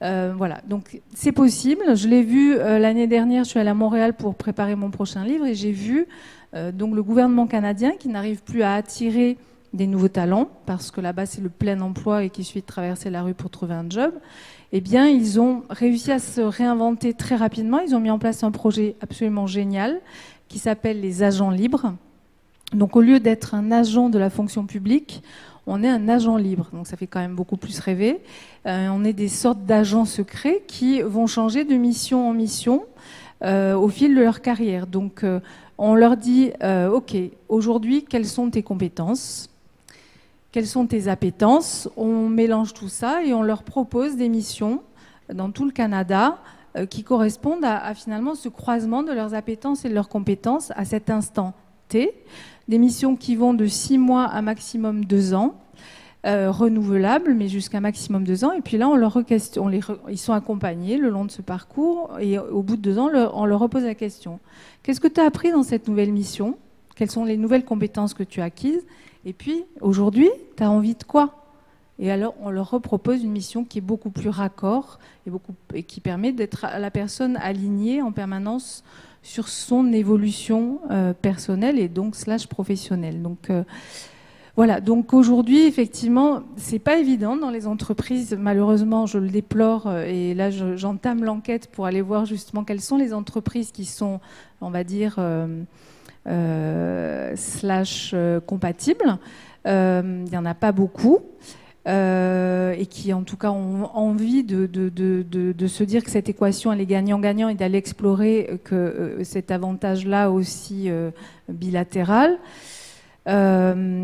Voilà, donc c'est possible. Je l'ai vu l'année dernière, je suis allée à Montréal pour préparer mon prochain livre et j'ai vu donc le gouvernement canadien qui n'arrive plus à attirer des nouveaux talents parce que là-bas c'est le plein emploi et qu'il suffit de traverser la rue pour trouver un job. Eh bien, ils ont réussi à se réinventer très rapidement. Ils ont mis en place un projet absolument génial qui s'appelle les agents libres. Donc au lieu d'être un agent de la fonction publique, on est un agent libre. Donc ça fait quand même beaucoup plus rêver. On est des sortes d'agents secrets qui vont changer de mission en mission au fil de leur carrière. Donc on leur dit, OK, aujourd'hui, quelles sont tes compétences ? Quelles sont tes appétences ? On mélange tout ça et on leur propose des missions dans tout le Canada qui correspondent à finalement ce croisement de leurs appétences et de leurs compétences à cet instant T. Des missions qui vont de 6 mois à maximum 2 ans, renouvelables, mais jusqu'à maximum 2 ans. Et puis là, ils sont accompagnés le long de ce parcours et au bout de 2 ans, on leur repose la question. Qu'est-ce que tu as appris dans cette nouvelle mission ? Quelles sont les nouvelles compétences que tu as acquises ? Et puis, aujourd'hui, tu as envie de quoi ? Et alors, on leur repropose une mission qui est beaucoup plus raccord et qui permet d'être à la personne alignée en permanence sur son évolution personnelle et donc / professionnelle. Donc voilà. Donc aujourd'hui, effectivement, c'est pas évident dans les entreprises. Malheureusement, je le déplore et là, j'entame l'enquête pour aller voir justement quelles sont les entreprises qui sont, on va dire, / compatibles. Il n'y en a pas beaucoup. Et qui en tout cas ont envie de se dire que cette équation elle est gagnant-gagnant et d'aller explorer que cet avantage-là aussi bilatéral. Voilà,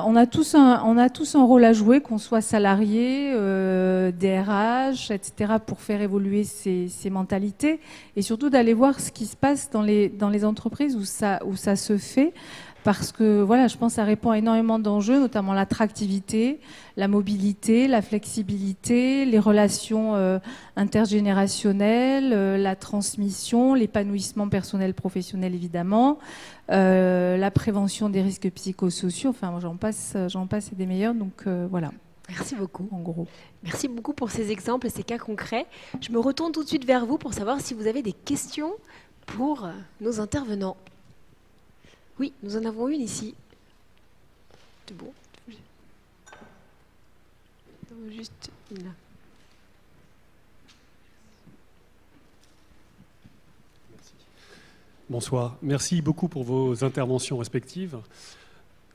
on a tous un rôle à jouer, qu'on soit salarié, DRH, etc., pour faire évoluer ces mentalités et surtout d'aller voir ce qui se passe dans les entreprises où ça se fait. Parce que voilà, je pense que ça répond à énormément d'enjeux, notamment l'attractivité, la mobilité, la flexibilité, les relations intergénérationnelles, la transmission, l'épanouissement personnel, professionnel évidemment, la prévention des risques psychosociaux. Enfin, j'en passe et des meilleurs. Donc voilà. Merci beaucoup. En gros. Merci beaucoup pour ces exemples et ces cas concrets. Je me retourne tout de suite vers vous pour savoir si vous avez des questions pour nos intervenants. Oui, nous en avons une ici. C'est bon. Juste une là. Merci. Bonsoir. Merci beaucoup pour vos interventions respectives.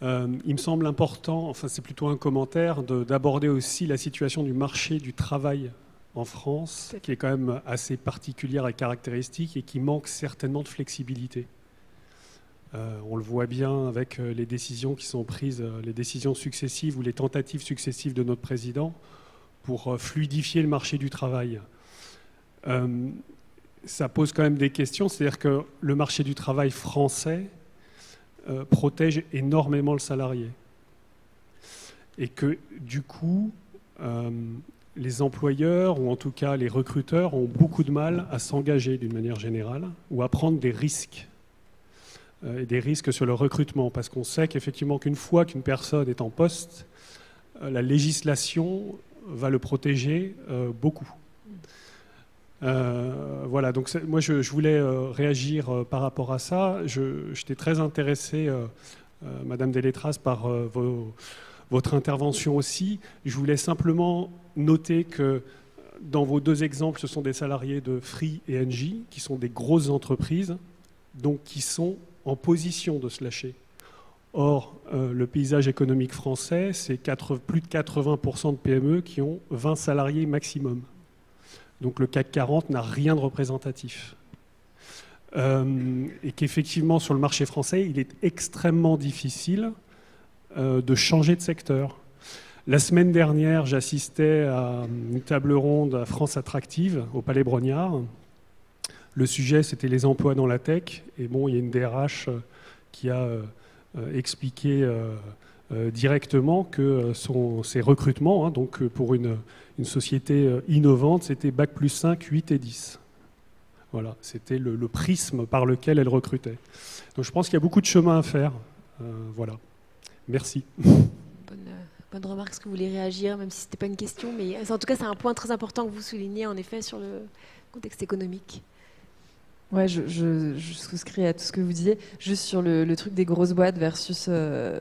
Il me semble important, enfin c'est plutôt un commentaire, d'aborder aussi la situation du marché du travail en France, qui est quand même assez particulière et caractéristique et qui manque certainement de flexibilité. On le voit bien avec les décisions qui sont prises, les décisions successives ou les tentatives successives de notre président pour fluidifier le marché du travail. Ça pose quand même des questions, c'est-à-dire que le marché du travail français protège énormément le salarié. Et que du coup, les employeurs, ou en tout cas les recruteurs, ont beaucoup de mal à s'engager d'une manière générale ou à prendre des risques. Et des risques sur le recrutement, parce qu'on sait qu'effectivement qu'une fois qu'une personne est en poste, la législation va le protéger beaucoup. Voilà, donc moi je voulais réagir par rapport à ça. J'étais très intéressé, Madame Delétraz, par votre intervention aussi. Je voulais simplement noter que dans vos 2 exemples, ce sont des salariés de Free et Engie, qui sont des grosses entreprises, donc qui sont en position de se lâcher. Or, le paysage économique français, c'est plus de 80% de PME qui ont 20 salariés maximum. Donc le CAC 40 n'a rien de représentatif. Et qu'effectivement, sur le marché français, il est extrêmement difficile de changer de secteur. La semaine dernière, j'assistais à une table ronde à France Attractive, au Palais Brognard. Le sujet, c'était les emplois dans la tech. Et bon, il y a une DRH qui a expliqué directement que ses recrutements, hein, donc pour une société innovante, c'était Bac+5, 8 et 10. Voilà, c'était le prisme par lequel elle recrutait. Donc je pense qu'il y a beaucoup de chemin à faire. Voilà. Merci. Bonne remarque. Est-ce que vous voulez réagir, même si ce n'était pas une question, mais en tout cas, c'est un point très important que vous soulignez, en effet, sur le contexte économique. Ouais, je souscris à tout ce que vous disiez. Juste sur le truc des grosses boîtes versus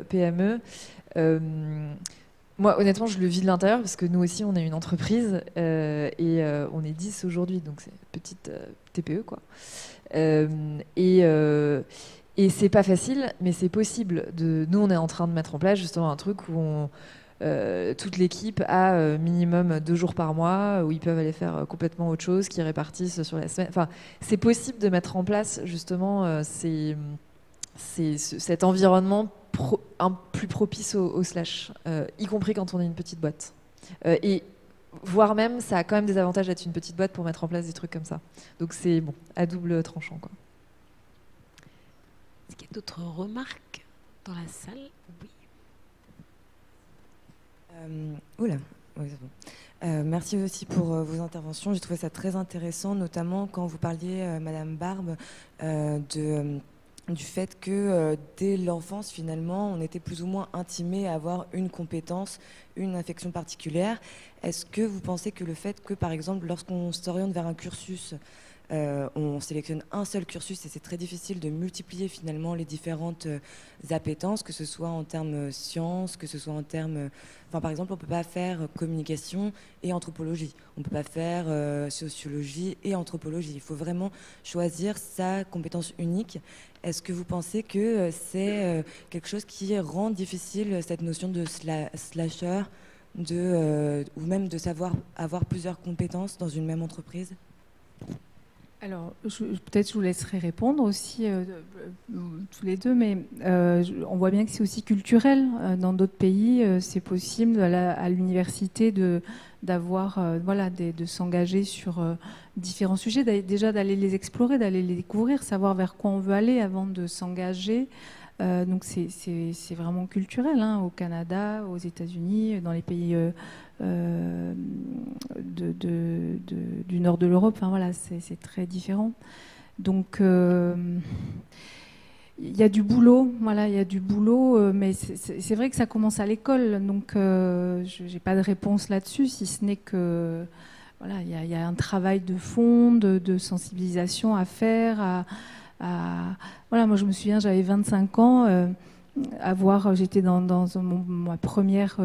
PME. Moi, honnêtement, je le vis de l'intérieur parce que nous aussi, on est une entreprise et on est 10 aujourd'hui, donc c'est une petite TPE, quoi. Et c'est pas facile, mais c'est possible. Nous, on est en train de mettre en place justement un truc où toute l'équipe a minimum 2 jours par mois où ils peuvent aller faire complètement autre chose, qui répartissent sur la semaine. Enfin, c'est possible de mettre en place justement cet environnement plus propice au slash, y compris quand on est une petite boîte. Et voire même, ça a quand même des avantages d'être une petite boîte pour mettre en place des trucs comme ça. Donc c'est bon, à double tranchant, quoi. Est-ce qu'il y a d'autres remarques dans la salle? Oui. Oui, c'est bon. Merci aussi pour vos interventions. J'ai trouvé ça très intéressant, notamment quand vous parliez, Madame Barbe, du fait que dès l'enfance, finalement, on était plus ou moins intimé à avoir une compétence, une affection particulière. Est-ce que vous pensez que le fait que, par exemple, lorsqu'on s'oriente vers un cursus, on sélectionne un seul cursus et c'est très difficile de multiplier finalement les différentes appétences, que ce soit en termes sciences, que ce soit en termes... Enfin, par exemple, on ne peut pas faire communication et anthropologie. On ne peut pas faire sociologie et anthropologie. Il faut vraiment choisir sa compétence unique. Est-ce que vous pensez que c'est quelque chose qui rend difficile cette notion de slasher, ou même de savoir avoir plusieurs compétences dans une même entreprise ? Alors, peut-être je vous laisserai répondre aussi, tous les deux, mais on voit bien que c'est aussi culturel. Dans d'autres pays, c'est possible à l'université de s'engager sur différents sujets, déjà d'aller les explorer, d'aller les découvrir, savoir vers quoi on veut aller avant de s'engager. Donc c'est vraiment culturel, hein, au Canada, aux États-Unis, dans les pays du nord de l'Europe. Enfin voilà, c'est très différent. Donc il y a du boulot, voilà, il y a du boulot, mais c'est vrai que ça commence à l'école. Donc je n'ai pas de réponse là-dessus, si ce n'est que voilà, il y a un travail de fond, de sensibilisation à faire. Voilà, moi je me souviens, j'avais 25 ans, j'étais dans ma première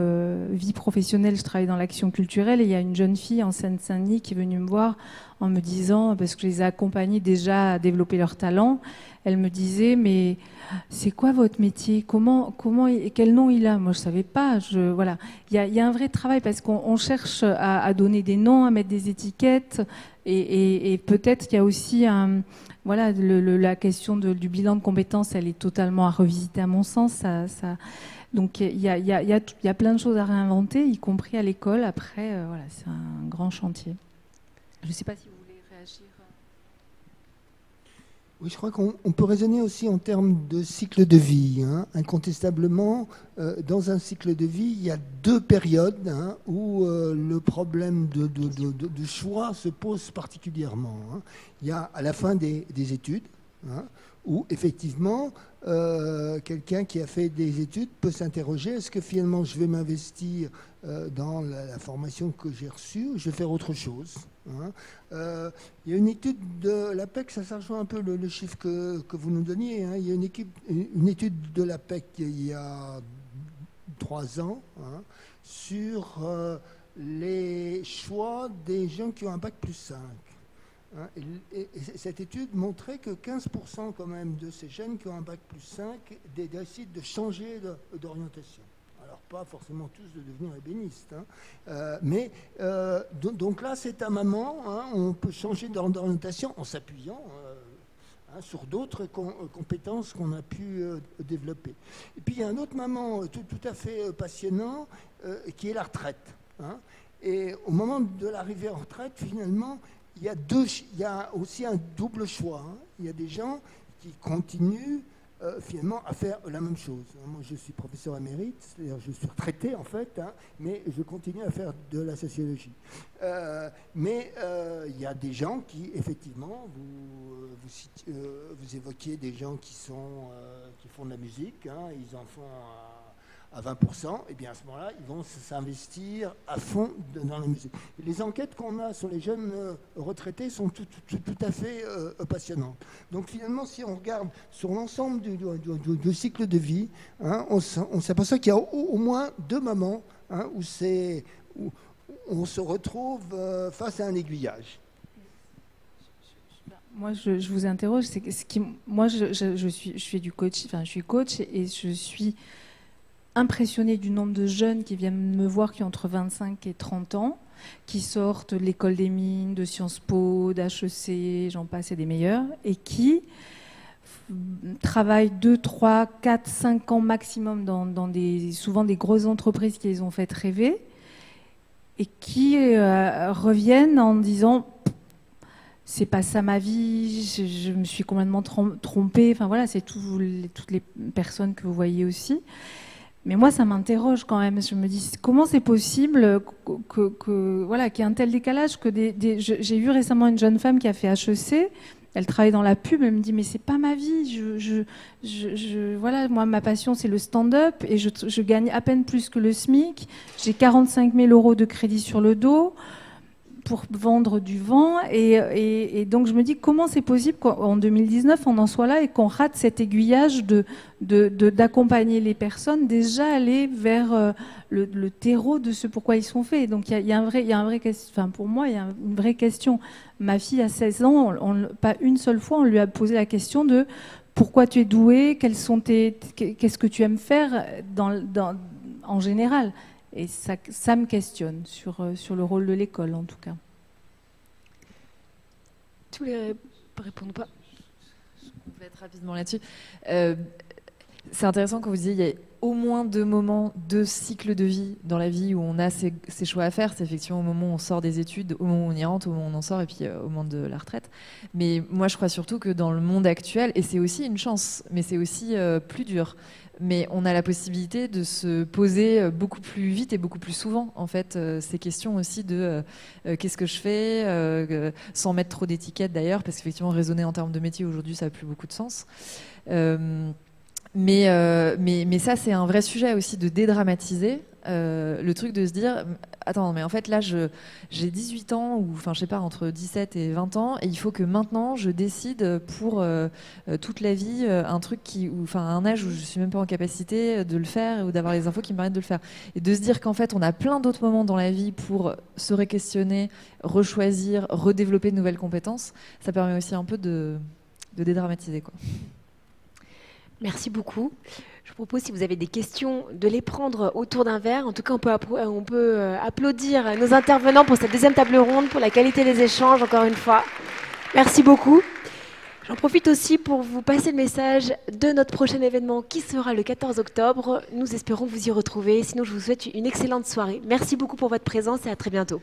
vie professionnelle, je travaillais dans l'action culturelle et il y a une jeune fille en Seine-Saint-Denis qui est venue me voir en me disant, parce que je les ai accompagnés déjà à développer leur talent, elle me disait, mais c'est quoi votre métier, quel nom il a? Moi je savais pas. Voilà, il y a un vrai travail parce qu'on cherche à donner des noms, à mettre des étiquettes et peut-être qu'il y a aussi voilà, la question du bilan de compétences, elle est totalement à revisiter à mon sens. Donc il y a plein de choses à réinventer, y compris à l'école. Après, voilà, c'est un grand chantier. Je ne sais pas si vous voulez réagir. Oui, je crois qu'on peut raisonner aussi en termes de cycle de vie, hein. Incontestablement, dans un cycle de vie, il y a 2 périodes, hein, où le problème de choix se pose particulièrement, hein. Il y a à la fin des études, hein, où effectivement, quelqu'un qui a fait des études peut s'interroger, est-ce que finalement je vais m'investir dans la formation que j'ai reçue ou je vais faire autre chose, hein. Il y a une étude de l'APEC, ça rejoint un peu le chiffre que vous nous donniez, hein. Il y a une étude de l'APEC il y a 3 ans, hein, sur les choix des gens qui ont un bac plus 5. Hein, et cette étude montrait que 15% quand même de ces jeunes qui ont un bac plus 5 décident de changer d'orientation. Alors pas forcément tous de devenir ébénistes, hein, mais donc là c'est à maman, hein, on peut changer d'orientation en s'appuyant sur d'autres compétences qu'on a pu développer. Et puis il y a un autre moment tout à fait passionnant qui est la retraite, hein. Et au moment de l'arrivée en retraite, finalement, il y a aussi un double choix, hein. Il y a des gens qui continuent finalement à faire la même chose. Moi, je suis professeur émérite, c'est-à-dire je suis retraité en fait, hein, mais je continue à faire de la sociologie. Mais il y a des gens qui, effectivement, vous évoquiez des gens qui font de la musique, hein, ils en font à 20%, et bien à ce moment-là, ils vont s'investir à fond dans la musique. Et les enquêtes qu'on a sur les jeunes retraités sont tout à fait passionnantes. Donc finalement, si on regarde sur l'ensemble du cycle de vie, hein, on s'aperçoit qu'il y a au moins 2 moments, hein, où on se retrouve face à un aiguillage. Moi, je vous interroge. Moi, je fais du coach, enfin, je suis coach et je suis impressionnée du nombre de jeunes qui viennent me voir qui ont entre 25 et 30 ans, qui sortent de l'école des mines, de Sciences Po, d'HEC, j'en passe, et des meilleurs, et qui travaillent 2, 3, 4, 5 ans maximum dans souvent des grosses entreprises qui les ont fait rêver, et qui reviennent en disant c'est pas ça ma vie, je me suis complètement trompée. Enfin voilà, c'est toutes les personnes que vous voyez aussi. Mais moi, ça m'interroge quand même. Je me dis comment c'est possible voilà, qu'il y ait un tel décalage que j'ai vu récemment une jeune femme qui a fait HEC. Elle travaille dans la pub. Elle me dit mais c'est pas ma vie. Voilà, moi ma passion c'est le stand-up et je gagne à peine plus que le SMIC. J'ai 45 000 € de crédit sur le dos pour vendre du vent et donc je me dis comment c'est possible qu'en 2019 on en soit là et qu'on rate cet aiguillage d'accompagner les personnes déjà aller vers le terreau de ce pourquoi ils sont faits. Donc il y a un vrai enfin pour moi il y a une vraie question. Ma fille a 16 ans, pas une seule fois on lui a posé la question de pourquoi tu es douée, qu'est-ce que tu aimes faire en général. Et ça me questionne sur le rôle de l'école, en tout cas. Tu voulais répondre ou pas? Je complète rapidement là-dessus. C'est intéressant quand vous disiez qu'il y a au moins 2 moments, 2 cycles de vie dans la vie où on a ces choix à faire. C'est effectivement au moment où on sort des études, au moment où on y rentre, au moment où on en sort, et puis au moment de la retraite. Mais moi, je crois surtout que dans le monde actuel, et c'est aussi une chance, mais c'est aussi plus dur. Mais on a la possibilité de se poser beaucoup plus vite et beaucoup plus souvent, en fait, ces questions aussi de qu'est-ce que je fais, sans mettre trop d'étiquettes d'ailleurs, parce qu'effectivement, raisonner en termes de métier aujourd'hui, ça n'a plus beaucoup de sens. Mais ça, c'est un vrai sujet aussi de dédramatiser. Le truc de se dire attends, mais en fait là j'ai 18 ans ou enfin je sais pas, entre 17 et 20 ans et il faut que maintenant je décide pour toute la vie un truc enfin un âge où je suis même pas en capacité de le faire ou d'avoir les infos qui me permettent de le faire, et de se dire qu'en fait on a plein d'autres moments dans la vie pour se re-questionner, rechoisir, redévelopper de nouvelles compétences. Ça permet aussi un peu de dédramatiser, quoi. Merci beaucoup. Je vous propose, si vous avez des questions, de les prendre autour d'un verre. En tout cas, on peut applaudir nos intervenants pour cette deuxième table ronde, pour la qualité des échanges, encore une fois. Merci beaucoup. J'en profite aussi pour vous passer le message de notre prochain événement qui sera le 14 octobre. Nous espérons vous y retrouver. Sinon, je vous souhaite une excellente soirée. Merci beaucoup pour votre présence et à très bientôt.